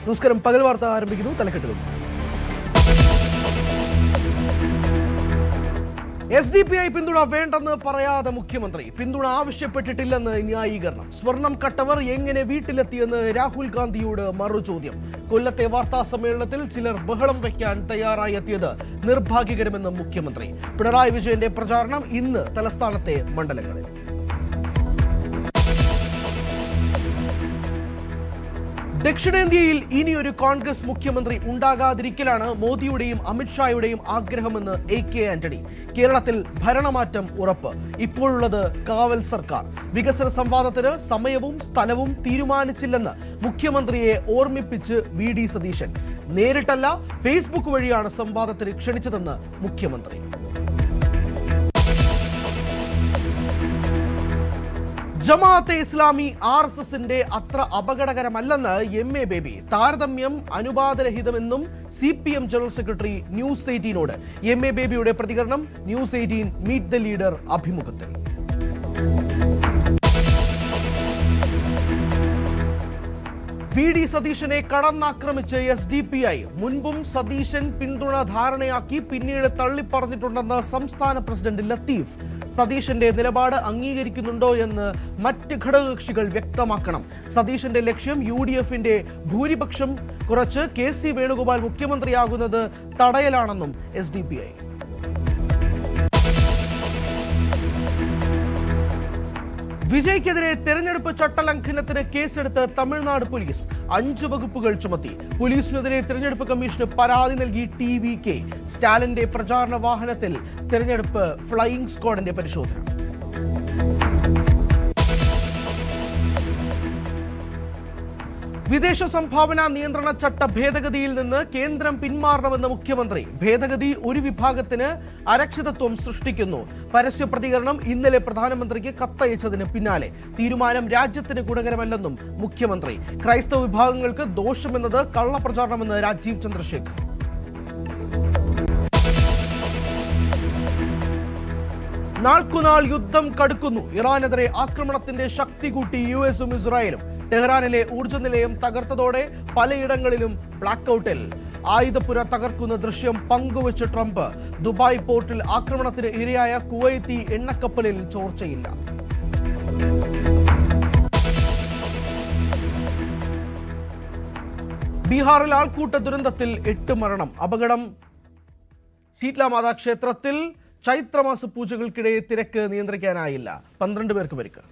നമസ്കാരം. പകൽ വാർത്ത ആരംഭിക്കുന്നു. തലക്കെട്ടുകൾ. SDPI പിന്തുണ വേണ്ടെന്ന് പറയാതെ മുഖ്യമന്ത്രി. പിന്തുണ ആവശ്യപ്പെട്ടിട്ടില്ലെന്ന് ന്യായീകരണം. സ്വർണം കട്ടവർ എങ്ങനെ വീട്ടിലെത്തിയെന്ന് രാഹുൽ ഗാന്ധിയോട് മറുചോദ്യം. കൊല്ലത്തെ വാർത്താ സമ്മേളനത്തിൽ ചിലർ ബഹളം വയ്ക്കാൻ തയ്യാറായി എത്തിയത് നിർഭാഗ്യകരമെന്ന് മുഖ്യമന്ത്രി. പിണറായി വിജയന്റെ പ്രചാരണം ഇന്ന് തലസ്ഥാനത്തെ മണ്ഡലങ്ങളിൽ. ദക്ഷിണേന്ത്യയിൽ ഇനിയൊരു കോൺഗ്രസ് മുഖ്യമന്ത്രി ഉണ്ടാകാതിരിക്കലാണ് മോദിയുടെയും അമിത്ഷായുടെയും ആഗ്രഹമെന്ന് AK ആന്റണി. കേരളത്തിൽ ഭരണമാറ്റം ഉറപ്പ്. ഇപ്പോഴുള്ളത് കാവൽ സർക്കാർ. വികസന സംവാദത്തിന് സമയവും സ്ഥലവും തീരുമാനിച്ചില്ലെന്ന് മുഖ്യമന്ത്രിയെ ഓർമ്മിപ്പിച്ച് VD സതീശൻ. നേരിട്ടല്ല, ഫേസ്ബുക്ക് വഴിയാണ് സംവാദത്തിന് ക്ഷണിച്ചതെന്ന് മുഖ്യമന്ത്രി. ജമാഅത്തെ ഇസ്ലാമി RSSന്റെ അത്ര അപകടകരമല്ലെന്ന് MA ബേബി. താരതമ്യം അനുപാതരഹിതമെന്നും CPM ജനറൽ സെക്രട്ടറി ന്യൂസ് 18നോട്. MA ബേബിയുടെ പ്രതികരണം ന്യൂസ് 18 മീറ്റ് ദ ലീഡർ അഭിമുഖത്തിൽ. VD സതീശനെ കടന്നാക്രമിച്ച് SDPI. മുൻപും സതീശൻ പിന്തുണ ധാരണയാക്കി പിന്നീട് തള്ളിപ്പറഞ്ഞിട്ടുണ്ടെന്ന് സംസ്ഥാന പ്രസിഡന്റ് ലത്തീഫ്. സതീശന്റെ നിലപാട് അംഗീകരിക്കുന്നുണ്ടോ എന്ന് മറ്റ് ഘടകകക്ഷികൾ വ്യക്തമാക്കണം. സതീശന്റെ ലക്ഷ്യം UDFന്റെ ഭൂരിപക്ഷം കുറച്ച് KC വേണുഗോപാൽ മുഖ്യമന്ത്രിയാകുന്നത് തടയലാണെന്നും SDPI. വിജയ്ക്കെതിരെ തെരഞ്ഞെടുപ്പ് ചട്ടലംഘനത്തിന് കേസെടുത്ത് തമിഴ്നാട് പോലീസ്. 5 വകുപ്പുകൾ ചുമത്തി. പോലീസിനെതിരെ തെരഞ്ഞെടുപ്പ് കമ്മീഷന് പരാതി നൽകി TVK. സ്റ്റാലിന്റെ പ്രചാരണ വാഹനത്തിൽ തെരഞ്ഞെടുപ്പ് ഫ്ലൈയിംഗ് സ്ക്വാഡിന്റെ പരിശോധന. വിദേശ സംഭാവന നിയന്ത്രണ ചട്ട ഭേദഗതിയിൽ നിന്ന് കേന്ദ്രം പിന്മാറണമെന്ന് മുഖ്യമന്ത്രി. ഭേദഗതി ഒരു വിഭാഗത്തിന് അരക്ഷിതത്വം സൃഷ്ടിക്കുന്നു. പരസ്യ പ്രതികരണം ഇന്നലെ പ്രധാനമന്ത്രിക്ക് കത്തയച്ചതിന് പിന്നാലെ. തീരുമാനം രാജ്യത്തിന് ഗുണകരമല്ലെന്നും മുഖ്യമന്ത്രി. ക്രൈസ്തവ വിഭാഗങ്ങൾക്ക് ദോഷമെന്നത് കള്ളപ്രചാരണമെന്ന് രാജീവ് ചന്ദ്രശേഖർ. നാൾക്കുനാൾ യുദ്ധം കടുക്കുന്നു. ഇറാനെതിരെ ആക്രമണത്തിന്റെ ശക്തി കൂട്ടി US-ഉം ഇസ്രായേലും. ടെഹ്റാനിലെ ഊർജ്ജ നിലയം തകർത്തതോടെ പലയിടങ്ങളിലും ബ്ലാക്കൌട്ടിൽ. ആയുധപ്പുര തകർക്കുന്ന ദൃശ്യം പങ്കുവച്ച് ട്രംപ്. ദുബായ് പോർട്ടിൽ ആക്രമണത്തിന് ഇരയായ കുവൈത്തി എണ്ണക്കപ്പലിൽ ചോർച്ചയില്ല. ബീഹാറിൽ ആൾക്കൂട്ട ദുരന്തത്തിൽ 8 മരണം. അപകടം ശീത്ലാമാതാ ക്ഷേത്രത്തിൽ. ചൈത്രമാസ പൂജകൾക്കിടെ തിരക്ക് നിയന്ത്രിക്കാനായില്ല. 12 പേർക്ക് പരിക്ക്.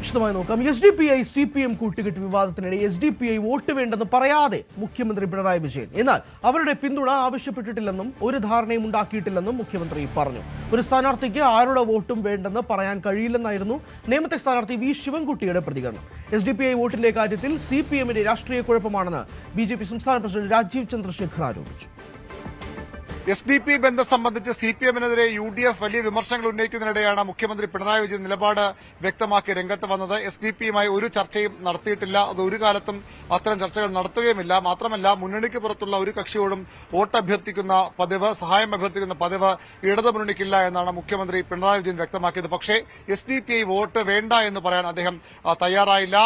വിശദമായി നോക്കാം. SDPI CPM കൂട്ടുകെട്ട് വിവാദത്തിനിടെ SDPI വോട്ട് വേണ്ടെന്ന് പറയാതെ മുഖ്യമന്ത്രി പിണറായി വിജയൻ. എന്നാൽ അവരുടെ പിന്തുണ ആവശ്യപ്പെട്ടിട്ടില്ലെന്നും ഒരു ധാരണയും ഉണ്ടാക്കിയിട്ടില്ലെന്നും മുഖ്യമന്ത്രി പറഞ്ഞു. ഒരു സ്ഥാനാർത്ഥിക്ക് ആരുടെ വോട്ടും വേണ്ടെന്ന് പറയാൻ കഴിയില്ലെന്നായിരുന്നു നേമത്തെ സ്ഥാനാർത്ഥി V ശിവൻകുട്ടിയുടെ പ്രതികരണം. SDPI വോട്ടിന്റെ കാര്യത്തിൽ CPMന്റെ രാഷ്ട്രീയ കുഴപ്പമാണെന്ന് BJP സംസ്ഥാന പ്രസിഡന്റ് രാജീവ് ചന്ദ്രശേഖർ ആരോപിച്ചു. SDP ബന്ധം സംബന്ധിച്ച് CPMനെതിരെ UDF വലിയ വിമർശനങ്ങൾ ഉന്നയിക്കുന്നതിനിടെയാണ് മുഖ്യമന്ത്രി പിണറായി വിജയൻ നിലപാട് വ്യക്തമാക്കി രംഗത്ത് വന്നത്. SDPയുമായി ഒരു ചർച്ചയും നടത്തിയിട്ടില്ല. അത് ഒരു കാലത്തും അത്തരം ചർച്ചകൾ നടത്തുകയുമില്ല. മാത്രമല്ല, മുന്നണിക്ക് പുറത്തുള്ള ഒരു കക്ഷിയോടും വോട്ട് അഭ്യർത്ഥിക്കുന്ന പതിവ്, സഹായം അഭ്യർത്ഥിക്കുന്ന പതിവ് ഇടതുമുന്നണിക്കില്ല എന്നാണ് മുഖ്യമന്ത്രി പിണറായി വിജയൻ വ്യക്തമാക്കിയത്. പക്ഷേ SDPI വോട്ട് വേണ്ട എന്ന് പറയാൻ അദ്ദേഹം തയ്യാറായില്ല.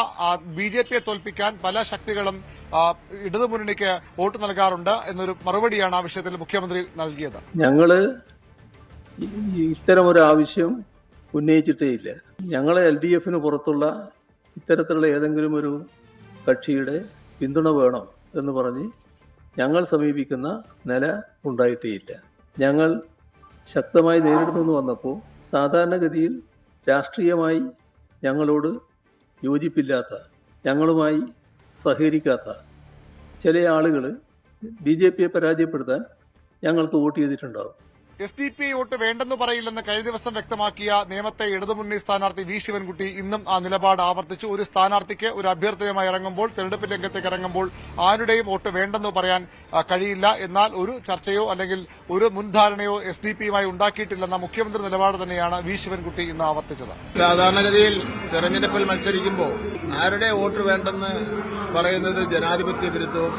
BJPയെ തോൽപ്പിക്കാൻ പല ശക്തികളും ഇടതുമുന്നണിക്ക് വോട്ട് നൽകാറുണ്ട് എന്നൊരു മറുപടിയാണ് ആ വിഷയത്തിൽ മുഖ്യമന്ത്രി നൽകിയത്. ഞങ്ങള് ഇത്തരമൊരു ആവശ്യം ഉന്നയിച്ചിട്ടേയില്ല. ഞങ്ങളെ LDFന് പുറത്തുള്ള ഇത്തരത്തിലുള്ള ഏതെങ്കിലും ഒരു കക്ഷിയുടെ പിന്തുണ വേണം എന്ന് പറഞ്ഞ് ഞങ്ങൾ സമീപിക്കുന്ന നില ഉണ്ടായിട്ടേയില്ല. ഞങ്ങൾ ശക്തമായി നേരിടുന്നു വന്നപ്പോൾ സാധാരണഗതിയിൽ രാഷ്ട്രീയമായി ഞങ്ങളോട് യോജിപ്പില്ലാത്ത, ഞങ്ങളുമായി സഹകരിക്കാത്ത ചില ആളുകൾ BJPയെ പരാജയപ്പെടുത്താൻ ഞങ്ങൾക്ക് വോട്ട് ചെയ്തിട്ടുണ്ടാവും. SDPI വോട്ട് വേണ്ടെന്ന് പറയില്ലെന്ന് കഴിഞ്ഞ ദിവസം വ്യക്തമാക്കിയ നേമത്തെ ഇടതുമുന്നണി സ്ഥാനാർത്ഥി V ശിവൻകുട്ടി ഇന്നും ആ നിലപാട് ആവർത്തിച്ചു. ഒരു സ്ഥാനാർത്ഥിക്ക് ഒരു അഭ്യർത്ഥനയുമായി ഇറങ്ങുമ്പോൾ, തെരഞ്ഞെടുപ്പ് രംഗത്തേക്ക് ഇറങ്ങുമ്പോൾ ആരുടെയും വോട്ട് വേണ്ടെന്ന് പറയാൻ കഴിയില്ല. എന്നാൽ ഒരു ചർച്ചയോ അല്ലെങ്കിൽ ഒരു മുൻധാരണയോ SDPയുമായി ഉണ്ടാക്കിയിട്ടില്ലെന്ന മുഖ്യമന്ത്രി നിലപാട് തന്നെയാണ് V ശിവൻകുട്ടി ഇന്ന് ആവർത്തിച്ചത്. സാധാരണഗതിയിൽ തെരഞ്ഞെടുപ്പിൽ മത്സരിക്കുമ്പോൾ ആരുടെ വോട്ട് വേണ്ടെന്ന് പറയുന്നത് ജനാധിപത്യ വിരുദ്ധവും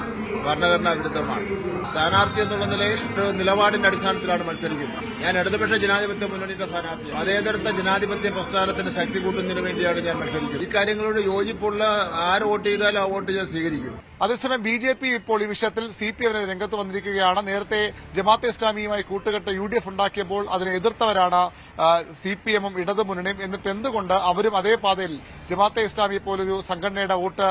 ഭരണഘടനാ വിരുദ്ധമാണ്. സ്ഥാനാർത്ഥി എന്നുള്ള നിലയിൽ ഒരു നിലപാടിന്റെ അടിസ്ഥാനത്തിലാണ് മത്സരിക്കുന്നത്. ഞാൻ ഇടതുപക്ഷ ജനാധിപത്യ മുന്നണിയുടെ സ്ഥാനാർത്ഥി. മതേതരത്വ ജനാധിപത്യ പ്രസ്ഥാനത്തിന്റെ ശക്തി കൂട്ടുന്നതിന് വേണ്ടിയാണ് ഞാൻ മത്സരിക്കുന്നത്. ഇക്കാര്യങ്ങളോട് യോജിപ്പുള്ള ആര് വോട്ട് ചെയ്താലും ആ വോട്ട് ഞാൻ സ്വീകരിക്കും. അതേസമയം ബി.ജെ.പി. ഇപ്പോൾ ഈ വിഷയത്തിൽ സി.പി.എമ്മിന് രംഗത്ത് വന്നിരിക്കുകയാണ്. നേരത്തെ ജമാഅത്തെ ഇസ്ലാമിയുമായി കൂട്ടുകെട്ട് യു.ഡി.എഫ് ഉണ്ടാക്കിയപ്പോൾ അതിനെ എതിർത്തവരാണ് സി.പി.എമ്മും ഇടതുമുന്നണിയും. എന്നിട്ട് എന്തുകൊണ്ട് അവരും അതേ പാതയിൽ ജമാഅത്തെ ഇസ്ലാമിയെ പോലൊരു സംഘടനയുടെ വോട്ട്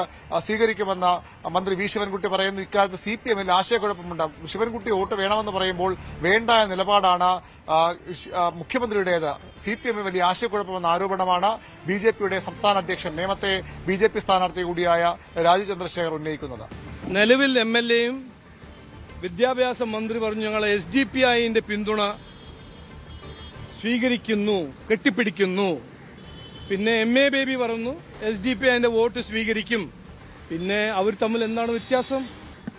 സ്വീകരിക്കുമെന്ന് മന്ത്രി വി ശിവൻകുട്ടി പറയുന്നു. ഇക്കാര്യത്തിൽ സി.പി.എമ്മിൽ ആശയക്കുഴപ്പമുണ്ട്. ശിവൻകുട്ടി വോട്ട് വേണമെന്ന് പറയുമ്പോൾ വേണ്ട എന്ന നിലപാടാണ് മുഖ്യമന്ത്രിയുടേത്. സി.പി.എമ്മിൽ വലിയ ആശയക്കുഴപ്പമെന്ന ആരോപണമാണ് ബി.ജെ.പിയുടെ സംസ്ഥാന അധ്യക്ഷൻ നേമത്തെ ബി.ജെ.പി. സ്ഥാനാർത്ഥി കൂടിയായ രാജു ചന്ദ്രശേഖർ ഉന്നയിക്കുന്നത്. നിലവിൽ എം.എൽ.എയും വിദ്യാഭ്യാസ മന്ത്രി പറഞ്ഞു ഞങ്ങൾ SDPIന്റെ പിന്തുണ സ്വീകരിക്കുന്നു, കെട്ടിപ്പിടിക്കുന്നു. പിന്നെ MA ബേബി പറഞ്ഞു SDPIന്റെ വോട്ട് സ്വീകരിക്കും. പിന്നെ അവർ തമ്മിൽ എന്താണ് വ്യത്യാസം?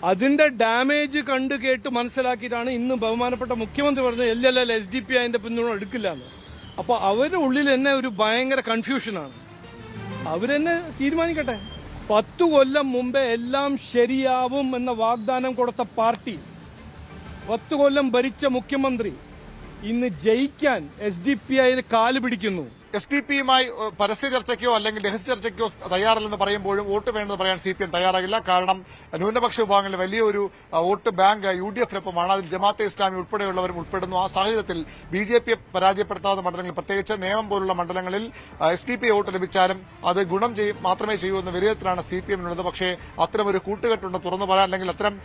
അതിന്റെ ഡാമേജ് കണ്ടു കേട്ട് മനസ്സിലാക്കിയിട്ടാണ് ഇന്ന് ബഹുമാനപ്പെട്ട മുഖ്യമന്ത്രി പറഞ്ഞത് SDPIന്റെ പിന്തുണ എടുക്കില്ല എന്ന്. അപ്പൊ അവരുടെ ഉള്ളിൽ തന്നെ ഒരു ഭയങ്കര കൺഫ്യൂഷനാണ്. അവരെന്നെ തീരുമാനിക്കട്ടെ. 10 കൊല്ലം മുമ്പേ എല്ലാം ശരിയാവും എന്ന വാഗ്ദാനം കൊടുത്ത പാർട്ടി, 10 കൊല്ലം ഭരിച്ച മുഖ്യമന്ത്രി ഇന്ന് ജയിക്കാൻ SDPIന് കാല് പിടിക്കുന്നു. SDPയുമായി പരസ്യ ചർച്ചയ്ക്കോ അല്ലെങ്കിൽ രഹസ്യ ചർച്ചയ്ക്കോ തയ്യാറല്ലെന്ന് പറയുമ്പോഴും വോട്ട് വേണമെന്ന് പറയാൻ CPM തയ്യാറാകില്ല. കാരണം ന്യൂനപക്ഷ വിഭാഗങ്ങളിൽ വലിയൊരു വോട്ട് ബാങ്ക് UDF-നൊപ്പമാണ്. അതിൽ ജമാഅത്തെ ഇസ്ലാമി ഉൾപ്പെടെയുള്ളവരും ഉൾപ്പെടുന്നു. ആ സാഹചര്യത്തിൽ BJPയെ പരാജയപ്പെടുത്താവുന്ന മണ്ഡലങ്ങളിൽ, പ്രത്യേകിച്ച് നേമം പോലുള്ള മണ്ഡലങ്ങളിൽ SDPI വോട്ട് ലഭിച്ചാലും അത് ഗുണം മാത്രമേ ചെയ്യൂ എന്ന വിലയിരുത്തലാണ് CPM-നുള്ളത്. പക്ഷേ അത്തരമൊരു കൂട്ടുകെട്ടുണ്ടെന്ന് തുറന്നു പറയാൻ അല്ലെങ്കിൽ അത്തരം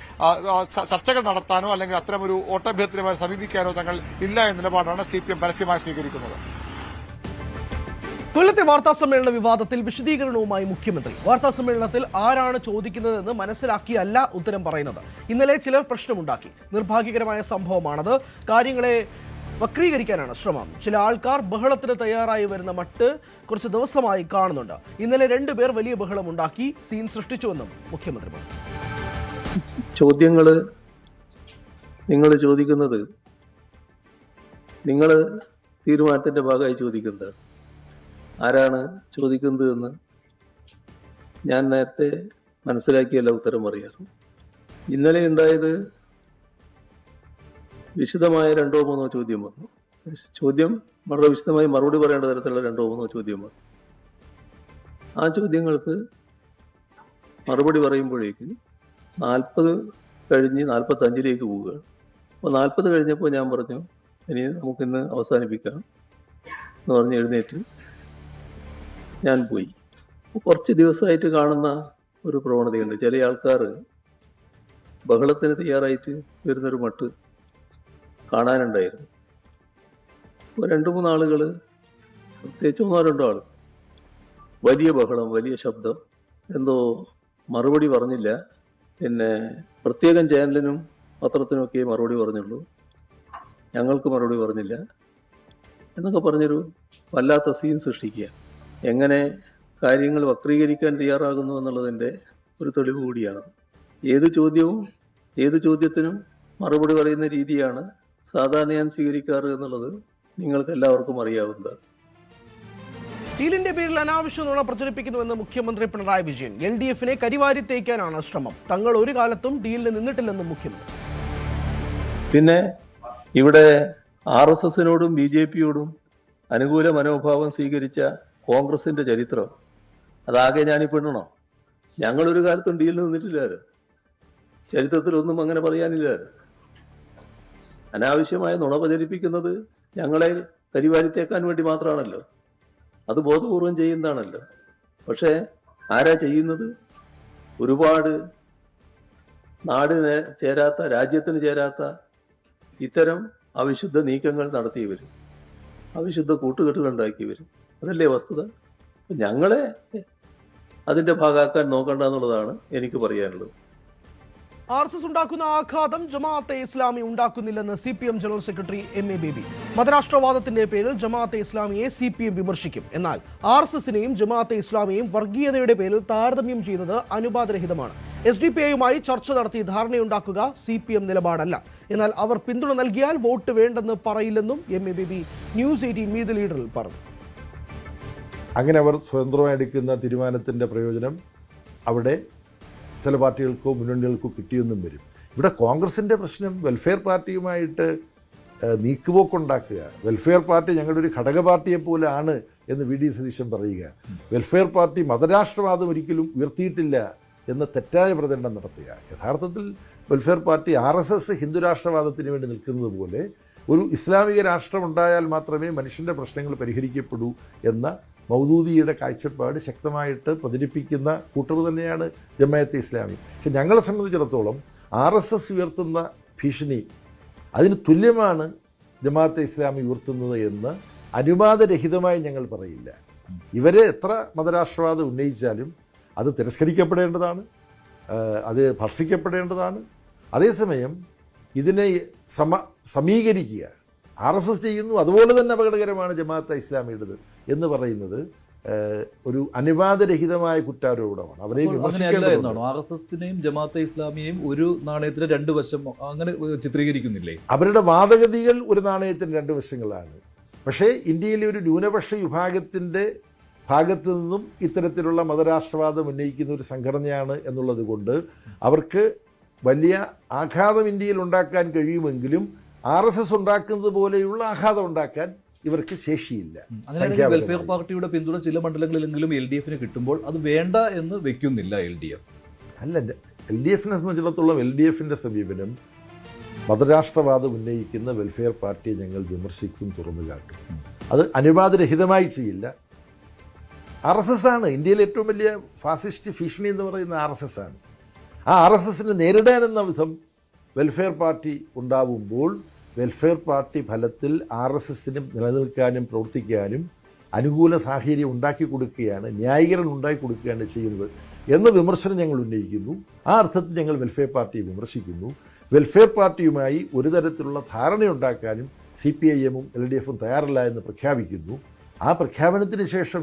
ചർച്ചകൾ നടത്താനോ അല്ലെങ്കിൽ അത്തരമൊരു വോട്ടഭ്യർത്ഥനയുമായി സമീപിക്കാനോ തങ്ങൾ ഇല്ല എന്ന നിലപാടാണ് CPM പരസ്യമായി സ്വീകരിക്കുന്നത്. കൊല്ലത്തെ വാർത്താസമ്മേളന വിവാദത്തിൽ വിശദീകരണവുമായി മുഖ്യമന്ത്രി. വാർത്താസമ്മേളനത്തിൽ ആരാണ് ചോദിക്കുന്നതെന്ന് മനസ്സിലാക്കിയല്ല ഉത്തരം പറയുന്നത്. ഇന്നലെ ചിലർ പ്രശ്നമുണ്ടാക്കി. നിർഭാഗ്യകരമായ സംഭവമാണത്. കാര്യങ്ങളെ വക്രീകരിക്കാനാണ് ശ്രമം. ചില ആൾക്കാർ ബഹളത്തിന് തയ്യാറായി വരുന്ന മട്ട് കുറച്ച് ദിവസമായി കാണുന്നുണ്ട്. ഇന്നലെ 2 പേർ വലിയ ബഹളമുണ്ടാക്കി, സീൻ സൃഷ്ടിച്ചുവെന്നും മുഖ്യമന്ത്രി പറഞ്ഞു. ചോദ്യങ്ങൾ നിങ്ങൾ ചോദിക്കുന്നത് നിങ്ങൾ തീരുമാനത്തിന്റെ ഭാഗമായി ചോദിക്കുന്നതാണ്. ആരാണ് ചോദിക്കുന്നത് എന്ന് ഞാൻ നേരത്തെ മനസ്സിലാക്കിയല്ല ഉത്തരം പറയാറ്. ഇന്നലെ ഉണ്ടായത് വിശദമായ 2-3 ചോദ്യം വന്നു. ചോദ്യം വളരെ വിശദമായി മറുപടി പറയേണ്ട തരത്തിലുള്ള 2-3 ചോദ്യം വന്നു. ആ ചോദ്യങ്ങൾക്ക് മറുപടി പറയുമ്പോഴേക്ക് 40 കഴിഞ്ഞ് 45-ലേക്ക് പോവുകയാണ്. അപ്പോൾ 40 കഴിഞ്ഞപ്പോൾ ഞാൻ പറഞ്ഞു ഇനി നമുക്കിന്ന് അവസാനിപ്പിക്കാം എന്ന് പറഞ്ഞ് എഴുന്നേറ്റ് ഞാൻ പോയി. കുറച്ച് ദിവസമായിട്ട് കാണുന്ന ഒരു പ്രവണതയുണ്ട്. ചില ആൾക്കാർ ബഹളത്തിന് തയ്യാറായിട്ട് വരുന്നൊരു മട്ട് കാണാനുണ്ടായിരുന്നു. അപ്പോൾ 2-3 ആളുകൾ, പ്രത്യേകിച്ച് 1-2 ആൾ വലിയ ബഹളം, വലിയ ശബ്ദം, എന്തോ മറുപടി പറഞ്ഞില്ല. പിന്നെ പ്രത്യേകം ചാനലിനും പത്രത്തിനുമൊക്കെ മറുപടി പറഞ്ഞുള്ളൂ, ഞങ്ങൾക്ക് മറുപടി പറഞ്ഞില്ല എന്നൊക്കെ പറഞ്ഞൊരു വല്ലാത്ത സീൻ സൃഷ്ടിക്കുക. എങ്ങനെ കാര്യങ്ങൾ വക്രീകരിക്കാൻ തയ്യാറാകുന്നു എന്നുള്ളതിൻ്റെ ഒരു തെളിവ് കൂടിയാണ്. ഏത് ചോദ്യത്തിനും മറുപടി പറയുന്ന രീതിയാണ് സാധാരണ ഞാൻ സ്വീകരിക്കാറ് എന്നുള്ളത് നിങ്ങൾക്ക് എല്ലാവർക്കും അറിയാവുന്നതാണ്. ഡീലിന്റെ പേരിൽ അനാവശ്യ നുണ പ്രചരിപ്പിക്കുന്നുവെന്ന് മുഖ്യമന്ത്രി പിണറായി വിജയൻ. LDF-നെ കരിവാരി തേക്കാനാണ് ശ്രമം. തങ്ങൾ ഒരു കാലത്തും ഡീലിന് നിന്നിട്ടില്ലെന്നും മുഖ്യമന്ത്രി. പിന്നെ ഇവിടെ RSS-നോടും BJP-യോടും അനുകൂല മനോഭാവം സ്വീകരിച്ച കോൺഗ്രസിന്റെ ചരിത്രം അതാകെ ഞാനിപ്പോൾ എണ്ണണോ? ഞങ്ങളൊരു കാലത്തും ഡീലിൽ നിന്നിട്ടില്ലാരോ? ചരിത്രത്തിലൊന്നും അങ്ങനെ പറയാനില്ലാരോ? അനാവശ്യമായ നുണ പ്രചരിപ്പിക്കുന്നത് ഞങ്ങളെ കരിവാരിത്തേക്കാൻ വേണ്ടി മാത്രമാണല്ലോ. അത് ബോധപൂർവം ചെയ്യുന്നതാണല്ലോ. പക്ഷേ ആരാ ചെയ്യുന്നത്? ഒരുപാട് നാടിന് ചേരാത്ത, രാജ്യത്തിന് ചേരാത്ത ഇത്തരം അവിശുദ്ധ നീക്കങ്ങൾ നടത്തിയവരും അവിശുദ്ധ കൂട്ടുകെട്ടുകൾ ഉണ്ടാക്കിയവരും. അതല്ലേ വസ്തുത. ഞങ്ങളെ അതിന്റെ ഭാഗമാക്കാൻ നോക്കണ്ട എന്നുള്ളതാണ് എനിക്ക് പറയാനുള്ളത്. RSS ഉണ്ടാക്കുന്ന ആഘാതം ജമാഅത്തെ ഇസ്ലാമി ഉണ്ടാക്കുന്നില്ലെന്ന് CPM general secretary MA Baby. മതരാഷ്ട്രവാദത്തിന്റെ പേരിൽ ജമാഅത്തെ ഇസ്ലാമിയെ CPM വിമർശിക്കും. എന്നാൽ RSS-നെയും ജമാഅത്തെ ഇസ്ലാമിയെയും വർഗീയതയുടെ പേരിൽ താരതമ്യം ചെയ്യുന്നത് അനുപാതരഹിതമാണ്. SDPIയുമായി ചർച്ച നടത്തി ധാരണയുണ്ടാക്കുക CPM നിലപാടല്ല. എന്നാൽ അവർ പിന്തുണ നൽകിയാൽ വോട്ട് വേണ്ടെന്ന് പറയില്ലെന്നും MA Baby News 18 meet the ലീഡറിൽ പറഞ്ഞു. അങ്ങനെ അവർ സ്വതന്ത്രമായി എടുക്കുന്ന തീരുമാനത്തിൻ്റെ പ്രയോജനം അവിടെ ചില പാർട്ടികൾക്കോ മുന്നണികൾക്കോ കിട്ടിയെന്നും വരും. ഇവിടെ കോൺഗ്രസിൻ്റെ പ്രശ്നം വെൽഫെയർ പാർട്ടിയുമായിട്ട് നീക്കുപോക്കുണ്ടാക്കുക. വെൽഫെയർ പാർട്ടി ഞങ്ങളുടെ ഒരു ഘടക പാർട്ടിയെ പോലെയാണ് എന്ന് വി ഡി സതീശൻ പറയുക. വെൽഫെയർ പാർട്ടി മതരാഷ്ട്രവാദം ഒരിക്കലും ഉയർത്തിയിട്ടില്ല എന്ന തെറ്റായ പ്രചരണം നടത്തുക. യഥാർത്ഥത്തിൽ വെൽഫെയർ പാർട്ടി RSS ഹിന്ദുരാഷ്ട്രവാദത്തിന് വേണ്ടി നിൽക്കുന്നത് പോലെ ഒരു ഇസ്ലാമിക രാഷ്ട്രമുണ്ടായാൽ മാത്രമേ മനുഷ്യൻ്റെ പ്രശ്നങ്ങൾ പരിഹരിക്കപ്പെടൂ എന്ന മൗദൂദിയുടെ കാഴ്ചപ്പാട് ശക്തമായിട്ട് പ്രചരിപ്പിക്കുന്ന കൂട്ടർ തന്നെയാണ് ജമാഅത്തെ ഇസ്ലാമി. പക്ഷെ ഞങ്ങളെ സംബന്ധിച്ചിടത്തോളം RSS ഉയർത്തുന്ന ഭീഷണി അതിന് തുല്യമാണ് ജമാഅത്തെ ഇസ്ലാമി ഉയർത്തുന്നത് എന്ന് അനുവാദരഹിതമായി ഞങ്ങൾ പറയില്ല. ഇവരെ എത്ര മതരാഷ്ട്രവാദം ഉന്നയിച്ചാലും അത് തിരസ്കരിക്കപ്പെടേണ്ടതാണ്, അത് ഭർഷിക്കപ്പെടേണ്ടതാണ്. അതേസമയം ഇതിനെ സമീകരിക്കുക, RSS ചെയ്യുന്നു അതുപോലെ തന്നെ അപകടകരമാണ് ജമാഅത്തെ ഇസ്ലാമിയുടേത് എന്ന് പറയുന്നത് ഒരു അനുവാദരഹിതമായ കുറ്റാരോപണമാണ്. അവരെ വിമർശിക്കേണ്ടതാണ്. RSSനെയും ജമാഅത്തെ ഇസ്ലാമിയെയും ഒരു നാണയത്തിന് രണ്ട് വശം അങ്ങനെ ചിത്രീകരിക്കുന്നില്ലേ? അവരുടെ വാദഗതികൾ ഒരു നാണയത്തിന് രണ്ട് വശങ്ങളാണ്. പക്ഷേ ഇന്ത്യയിലെ ഒരു ന്യൂനപക്ഷ വിഭാഗത്തിൻ്റെ ഭാഗത്തു നിന്നും ഇത്തരത്തിലുള്ള മതരാഷ്ട്രവാദം ഉന്നയിക്കുന്ന ഒരു സംഘടനയാണ് എന്നുള്ളത് കൊണ്ട് അവർക്ക് വലിയ ആഘാതം ഇന്ത്യയിൽ ഉണ്ടാക്കാൻ കഴിയുമെങ്കിലും RSS ഉണ്ടാക്കുന്നത് പോലെയുള്ള ആഘാതം ഉണ്ടാക്കാൻ ഇവർക്ക് ശേഷിയില്ല. അങ്ങനെയാണെങ്കിൽ വെൽഫെയർ പാർട്ടിയുടെ പിന്തുണ ചില മണ്ഡലങ്ങളിലെങ്കിലും LDFന് കിട്ടുമ്പോൾ അത് വേണ്ട എന്ന് വെക്കുന്നില്ല LDF. അല്ല, LDFനെ സംബന്ധിച്ചിടത്തോളം LDFിൻ്റെ സമീപനം മതരാഷ്ട്രവാദം ഉന്നയിക്കുന്ന വെൽഫെയർ പാർട്ടിയെ ഞങ്ങൾ വിമർശിക്കും, തുറന്നു കാട്ടും. അത് അനുവാദരഹിതമായി ചെയ്യില്ല. RSS ആണ് ഇന്ത്യയിലെ ഏറ്റവും വലിയ ഫാസിസ്റ്റ് ഭീഷണി എന്ന് പറയുന്ന RSS ആണ്. ആ RSSനെ നേരിടാനെന്ന വിധം വെൽഫെയർ പാർട്ടി ഉണ്ടാവുമ്പോൾ വെൽഫെയർ പാർട്ടി ഫലത്തിൽ RSSന് നിലനിൽക്കാനും പ്രവർത്തിക്കാനും അനുകൂല സാഹചര്യം ഉണ്ടാക്കി കൊടുക്കുകയാണ്, ന്യായീകരണം ഉണ്ടാക്കി കൊടുക്കുകയാണ് ചെയ്യുന്നത് എന്ന വിമർശനം ഞങ്ങൾ ഉന്നയിക്കുന്നു. ആ അർത്ഥത്തിൽ ഞങ്ങൾ വെൽഫെയർ പാർട്ടിയെ വിമർശിക്കുന്നു. വെൽഫെയർ പാർട്ടിയുമായി ഒരു തരത്തിലുള്ള ധാരണയുണ്ടാക്കാനും CPIM-ഉം LDFും തയ്യാറല്ല എന്ന് പ്രഖ്യാപിക്കുന്നു. ആ പ്രഖ്യാപനത്തിന് ശേഷം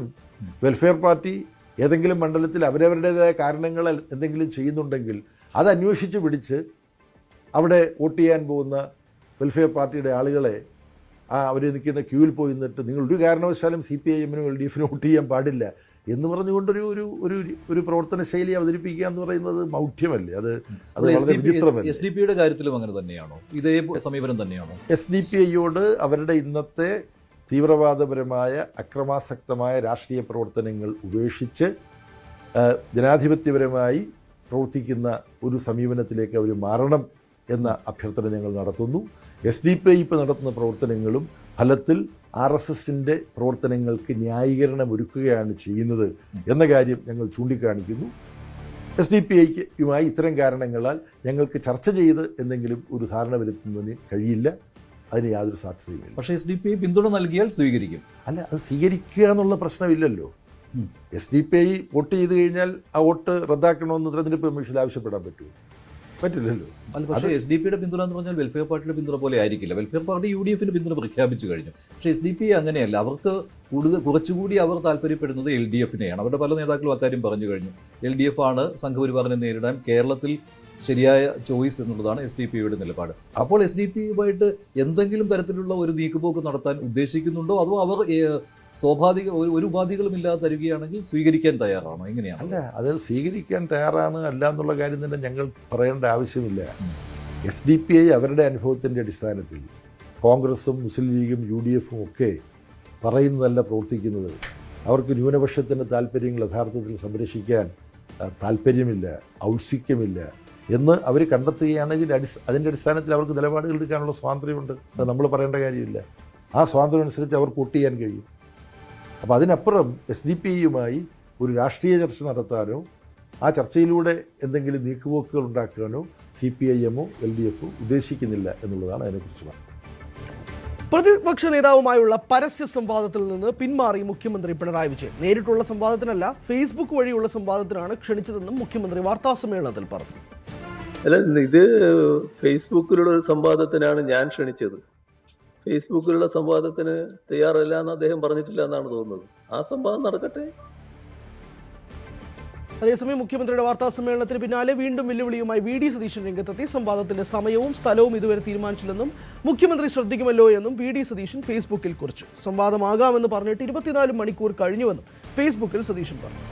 വെൽഫെയർ പാർട്ടി ഏതെങ്കിലും മണ്ഡലത്തിൽ അവരവരുടേതായ കാരണങ്ങൾ എന്തെങ്കിലും ചെയ്യുന്നുണ്ടെങ്കിൽ അത് അന്വേഷിച്ച് പിടിച്ച് അവിടെ വോട്ട് ചെയ്യാൻ പോകുന്ന വെൽഫെയർ പാർട്ടിയുടെ ആളുകളെ അവർ നിൽക്കുന്ന ക്യൂവിൽ പോയി നിന്നിട്ട് നിങ്ങൾ ഒരു കാരണവശാലും CPIM-നും LDFനും വോട്ട് ചെയ്യാൻ പാടില്ല എന്ന് പറഞ്ഞുകൊണ്ടൊരു ഒരു ഒരു പ്രവർത്തന ശൈലി അവതരിപ്പിക്കുക എന്ന് പറയുന്നത് മൗഢ്യമല്ലേ? അത് വളരെ വിചിത്രമല്ലേ? SDPയുടെ കാര്യത്തിലും അങ്ങനെ തന്നെയാണോ? ഇതേ സമീപനം തന്നെയാണോ? SDPIയോട് അവരുടെ ഇന്നത്തെ തീവ്രവാദപരമായ അക്രമാസക്തമായ രാഷ്ട്രീയ പ്രവർത്തനങ്ങൾ ഉപേക്ഷിച്ച് ജനാധിപത്യപരമായി പ്രവർത്തിക്കുന്ന ഒരു സമീപനത്തിലേക്ക് അവർ മാറണം എന്ന അഭ്യർത്ഥന ഞങ്ങൾ നടത്തുന്നു. SDPI ഇപ്പോൾ നടത്തുന്ന പ്രവർത്തനങ്ങളും ഫലത്തിൽ RSSൻ്റെ പ്രവർത്തനങ്ങൾക്ക് ന്യായീകരണം ഒരുക്കുകയാണ് ചെയ്യുന്നത് എന്ന കാര്യം ഞങ്ങൾ ചൂണ്ടിക്കാണിക്കുന്നു. SDPIയുമായി ഇത്തരം കാരണങ്ങളാൽ ഞങ്ങൾക്ക് ചർച്ച ചെയ്ത് എന്തെങ്കിലും ഒരു ധാരണ വരുത്തുന്നതിന് കഴിയില്ല, അതിന് യാതൊരു സാധ്യതയുമില്ല. പക്ഷേ SDPI പിന്തുണ നൽകിയാൽ സ്വീകരിക്കും. അല്ല, അത് സ്വീകരിക്കുക എന്നുള്ള പ്രശ്നമില്ലല്ലോ. SDPI വോട്ട് ചെയ്ത് കഴിഞ്ഞാൽ ആ വോട്ട് റദ്ദാക്കണമെന്ന് തെരഞ്ഞെടുപ്പ് കമ്മീഷനിൽ ആവശ്യപ്പെടാൻ പറ്റില്ലല്ലോ. അല്ല, പക്ഷേ SDPയുടെ പിന്തുണ എന്ന് പറഞ്ഞാൽ വെൽഫെയർ പാർട്ടിയുടെ പിന്തുണ പോലെ ആയിരിക്കില്ല. വെൽഫെയർ പാർട്ടി UDFന് പിന്തുണ പ്രഖ്യാപിച്ചു കഴിഞ്ഞു. പക്ഷേ SDPI അങ്ങനെയല്ല. അവർക്ക് കുറച്ചുകൂടി അവർ താല്പര്യപ്പെടുന്നത് LDFനെയാണ്. അവരുടെ പല നേതാക്കളും അക്കാര്യം പറഞ്ഞു കഴിഞ്ഞു. LDF ആണ് സംഘപരിവാറിനെ നേരിടാൻ കേരളത്തിൽ ശരിയായ ചോയ്സ് എന്നുള്ളതാണ് SDPയുടെ നിലപാട്. അപ്പോൾ SDPയുമായിട്ട് എന്തെങ്കിലും തരത്തിലുള്ള ഒരു നീക്കുപോക്ക് നടത്താൻ ഉദ്ദേശിക്കുന്നുണ്ടോ, അതോ അവർ സ്വാഭാവിക ഒരു ഉപാധികളും ഇല്ലാതെ തരികയാണെങ്കിൽ സ്വീകരിക്കാൻ തയ്യാറാണോ? എങ്ങനെയാണ്? അല്ല, അത് സ്വീകരിക്കാൻ തയ്യാറാണ് അല്ല എന്നുള്ള കാര്യം തന്നെ ഞങ്ങൾ പറയേണ്ട ആവശ്യമില്ല. SDPI അവരുടെ അനുഭവത്തിൻ്റെ അടിസ്ഥാനത്തിൽ കോൺഗ്രസും മുസ്ലിം ലീഗും UDFും ഒക്കെ പറയുന്നതല്ല പ്രവർത്തിക്കുന്നത്. അവർക്ക് ന്യൂനപക്ഷത്തിൻ്റെ താല്പര്യങ്ങൾ യഥാർത്ഥത്തിൽ സംരക്ഷിക്കാൻ താല്പര്യമില്ല, ഔത്സുക്യമില്ല എന്ന് അവർ കണ്ടെത്തുകയാണെങ്കിൽ അതിൻ്റെ അടിസ്ഥാനത്തിൽ അവർക്ക് നിലപാടുകൾ എടുക്കാനുള്ള സ്വാതന്ത്ര്യമുണ്ട്. അത് നമ്മൾ പറയേണ്ട കാര്യമില്ല. ആ സ്വാതന്ത്ര്യം അനുസരിച്ച് അവർക്ക് വോട്ട് ചെയ്യാൻ കഴിയും. അപ്പോൾ അതിനപ്പുറം SDPIയുമായി ഒരു രാഷ്ട്രീയ ചർച്ച നടത്താനോ ആ ചർച്ചയിലൂടെ എന്തെങ്കിലും നീക്കുപോക്കുകൾ ഉണ്ടാക്കാനോ CPIM-ഓ LDFോ ഉദ്ദേശിക്കുന്നില്ല എന്നുള്ളതാണ് അതിനെക്കുറിച്ച് പറയുന്നത്. പ്രതിപക്ഷ നേതാവുമായുള്ള പരസ്യ സംവാദത്തിൽ നിന്ന് പിന്മാറി മുഖ്യമന്ത്രി പിണറായി വിജയൻ. നേരിട്ടുള്ള സംവാദത്തിനല്ല, ഫേസ്ബുക്ക് വഴിയുള്ള സംവാദത്തിനാണ് ക്ഷണിച്ചതെന്നും മുഖ്യമന്ത്രി വാർത്താസമ്മേളനത്തിൽ പറഞ്ഞു. അല്ല, ഇത് ഫേസ്ബുക്കിലുള്ള ഒരു സംവാദത്തിനാണ് ഞാൻ ക്ഷണിച്ചത്. ഫേസ്ബുക്കിലുള്ള സംവാദത്തിന് തയ്യാറല്ല എന്ന് അദ്ദേഹം പറഞ്ഞിട്ടില്ല എന്നാണ് തോന്നുന്നത്. ആ സംവാദം നടക്കട്ടെ. അതേസമയം മുഖ്യമന്ത്രിയുടെ വാർത്താ സമ്മേളനത്തിന് പിന്നാലെ വീണ്ടും വെല്ലുവിളിയുമായി VD സതീശൻ രംഗത്തെത്തി. സംവാദത്തിന്റെ സമയവും സ്ഥലവും ഇതുവരെ തീരുമാനിച്ചില്ലെന്നും മുഖ്യമന്ത്രി ശ്രദ്ധിക്കുമല്ലോ എന്നും VD സതീശൻ ഫേസ്ബുക്കിൽ കുറിച്ചു. സംവാദമാകാമെന്ന് പറഞ്ഞിട്ട് 24 മണിക്കൂർ കഴിഞ്ഞുവെന്നും ഫേസ്ബുക്കിൽ സതീശൻ പറഞ്ഞു.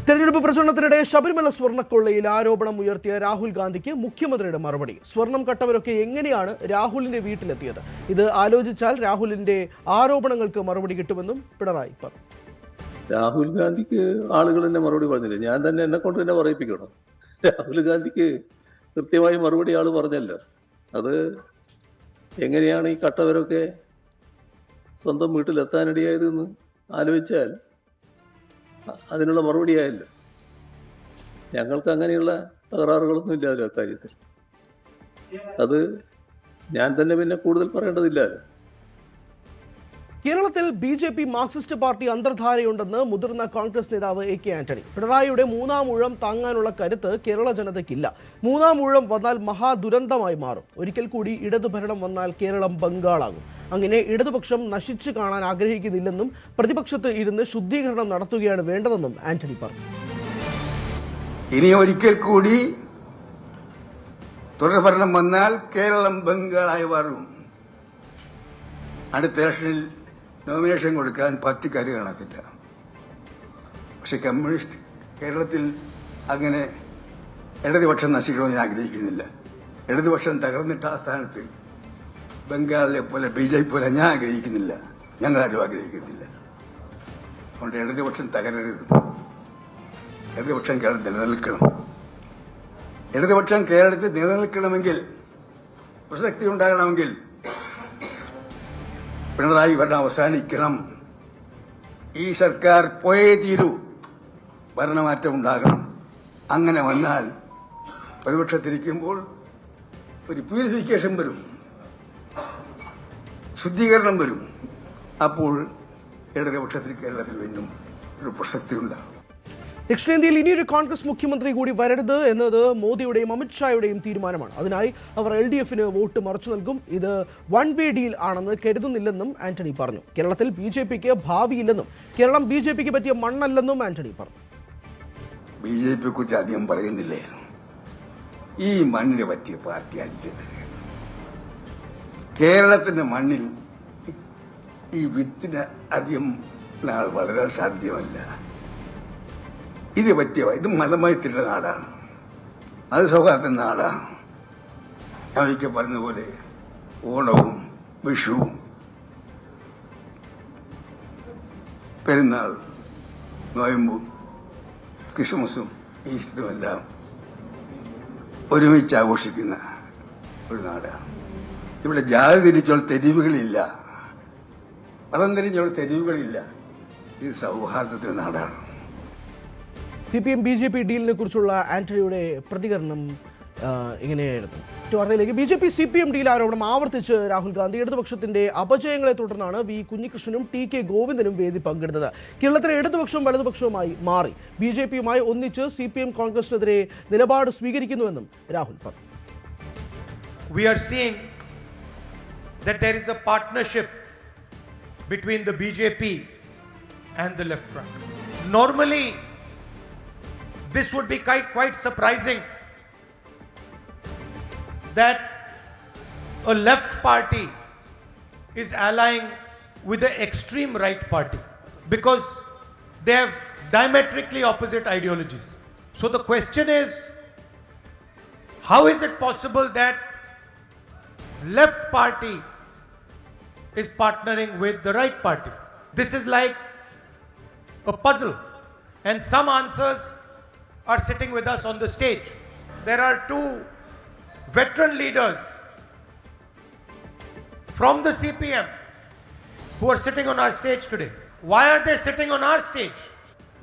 തെരഞ്ഞെടുപ്പ് പ്രചരണത്തിനിടെ ശബരിമല സ്വർണ്ണക്കൊള്ളയിൽ ആരോപണം ഉയർത്തിയ രാഹുൽ ഗാന്ധിക്ക് മുഖ്യമന്ത്രിയുടെ മറുപടി. സ്വർണം കട്ടവരൊക്കെ എങ്ങനെയാണ് രാഹുലിന്റെ വീട്ടിലെത്തിയത്? ഇത് ആലോചിച്ചാൽ രാഹുലിന്റെ ആരോപണങ്ങൾക്ക് മറുപടി കിട്ടുമെന്നും പിണറായി പറഞ്ഞു. രാഹുൽ ഗാന്ധിക്ക് ആളുകൾ തന്നെ മറുപടി പറഞ്ഞില്ല, ഞാൻ തന്നെ എന്നെ കൊണ്ട് തന്നെ പറയിപ്പിക്കണം. രാഹുൽ ഗാന്ധിക്ക് കൃത്യമായി മറുപടി ആള് പറഞ്ഞല്ലോ. അത് എങ്ങനെയാണ് ഈ കട്ടവരൊക്കെ സ്വന്തം വീട്ടിലെത്താനിടയായതെന്ന് ആലോചിച്ചാൽ അതിനുള്ള മറുപടിയായല്ലോ. ഞങ്ങൾക്ക് അങ്ങനെയുള്ള തകരാറുകളൊന്നും ഇല്ലല്ലോ അക്കാര്യത്തിൽ. അത് ഞാൻ തന്നെ പിന്നെ കൂടുതൽ പറയേണ്ടതില്ലല്ലോ. കേരളത്തിൽ BJP മാർക്സിസ്റ്റ് പാർട്ടി അന്തർധാരയുണ്ടെന്ന് മുതിർന്ന കോൺഗ്രസ് നേതാവ് AK ആന്റണി. പിണറായിയുടെ മൂന്നാം ഊഴം താങ്ങാനുള്ള കരുത്ത് കേരള ജനതയ്ക്കില്ല. മൂന്നാം ഊഴം വന്നാൽ മഹാദുരന്തമായി മാറും. ഒരിക്കൽ കൂടി ഇടതുഭരണം വന്നാൽ കേരളം ബംഗാളാകും. അങ്ങനെ ഇടതുപക്ഷം നശിച്ചു കാണാൻ ആഗ്രഹിക്കുന്നില്ലെന്നും പ്രതിപക്ഷത്ത് ഇരുന്ന് ശുദ്ധീകരണം നടത്തുകയാണ് വേണ്ടതെന്നും ആന്റണി പറഞ്ഞു. ഇനി ഒരിക്കൽ കൂടി തുടർഭരണം വന്നാൽ കേരളം ബംഗാളായി മാറും. അടുത്ത ഇലക്ഷനിൽ നോമിനേഷൻ കൊടുക്കാൻ പാർട്ടിക്കാർ കാണത്തില്ല. പക്ഷെ കമ്മ്യൂണിസ്റ്റ് കേരളത്തിൽ അങ്ങനെ ഇടതുപക്ഷം നശിക്കണമെന്ന് ഞാൻ ആഗ്രഹിക്കുന്നില്ല. ഇടതുപക്ഷം തകർന്നിട്ട് ആ സ്ഥാനത്ത് ബംഗാളിലെ പോലെ BJP പോലെ ഞാൻ ആഗ്രഹിക്കുന്നില്ല, ഞങ്ങളാരും ആഗ്രഹിക്കുന്നില്ല. അതുകൊണ്ട് ഇടതുപക്ഷം തകരരുത്. ഇടതുപക്ഷം കേരളത്തിൽ നിലനിൽക്കണം. ഇടതുപക്ഷം കേരളത്തിൽ നിലനിൽക്കണമെങ്കിൽ, പ്രസക്തി ഉണ്ടാകണമെങ്കിൽ പിണറായി ഭരണം അവസാനിക്കണം. ഈ സർക്കാർ പോയേ തീരൂ. ഭരണമാറ്റം ഉണ്ടാകണം. അങ്ങനെ വന്നാൽ പ്രതിപക്ഷത്തിരിക്കുമ്പോൾ ഒരു പ്യൂരിഫിക്കേഷൻ വരും, ശുദ്ധീകരണം വരും. അപ്പോൾ ഇടതുപക്ഷത്തിൽ കേരളത്തിൽ വീണ്ടും ഒരു പ്രസക്തി ഉണ്ടാകും. ദക്ഷിണേന്ത്യയിൽ ഇനിയൊരു കോൺഗ്രസ് മുഖ്യമന്ത്രി കൂടി വരരുത് എന്നത് മോദിയുടെയും അമിത്ഷായുടെയും തീരുമാനമാണ്. അതിനായി അവർ LDFന് വോട്ട് മറച്ചു നൽകും. ഇത് വൺ വേ ഡീൽ ആണെന്ന് കരുതുന്നില്ലെന്നും ആന്റണി പറഞ്ഞു. കേരളത്തിൽ BJPക്ക് ഭാവിയില്ലെന്നും കേരളം BJPക്ക് പറ്റിയ മണ്ണല്ലെന്നും ആന്റണി പറഞ്ഞു. BJPയെ കുറിച്ച് അധികം പറയുന്നില്ലേ. ഈ മണ്ണിനെ പറ്റിയ പാർട്ടി അല്ലത്. കേരളത്തിന്റെ മണ്ണിൽ ഈ വിത്തിന് അധികം നാൾ വളരാൻ സാധ്യമല്ല. ഇത് ഇത് മതമയത്തിൻ്റെ നാടാണ്, അത് സൗഹാർദ്ദത്തിന്റെ നാടാണ്. ഞാൻ ഒരിക്കൽ പറഞ്ഞതുപോലെ ഓണവും വിഷുവും പെരുന്നാൾ, നോയമ്പും ക്രിസ്മസും ഈസ്റ്ററുമെല്ലാം ഒരുമിച്ച് ആഘോഷിക്കുന്ന ഒരു നാടാണ്. ഇവിടെ ജാതി തിരിച്ചുള്ള തെരുവുകളില്ല, മതം തിരിച്ചുള്ള തെരുവുകളില്ല. ഇത് സൗഹാർദ്ദത്തിന്റെ നാടാണ്. CPM BJP ഡീലിനെ കുറിച്ചുള്ള ആന്റണിയുടെ പ്രതികരണം ഇങ്ങനെയായിരുന്നു. വാർത്തയിലേക്ക്. BJP CPM ഡീൽ ആരോപണം ആവർത്തിച്ച് രാഹുൽ ഗാന്ധി. ഇടതുപക്ഷത്തിന്റെ അപജയങ്ങളെ തുടർന്നാണ് V കുഞ്ഞികൃഷ്ണനും TK ഗോവിന്ദനും വേദി പങ്കെടുത്തത്. കേരളത്തിലെ ഇടതുപക്ഷം വലതുപക്ഷവുമായി മാറി. BJPയുമായി ഒന്നിച്ച് CPM കോൺഗ്രസിനെതിരെ നിലപാട് സ്വീകരിക്കുന്നുവെന്നും രാഹുൽ പറഞ്ഞു. We are seeing that there is a partnership between the BJP and the left front. Normally this would be quite surprising that a left party is allying with the extreme right party, because they have diametrically opposite ideologies. So the question is, how is it possible that left party is partnering with the right party? This is like a puzzle, and some answers are sitting with us on the stage. There are two veteran leaders from the CPM who are sitting on our stage today. Why are they sitting on our stage?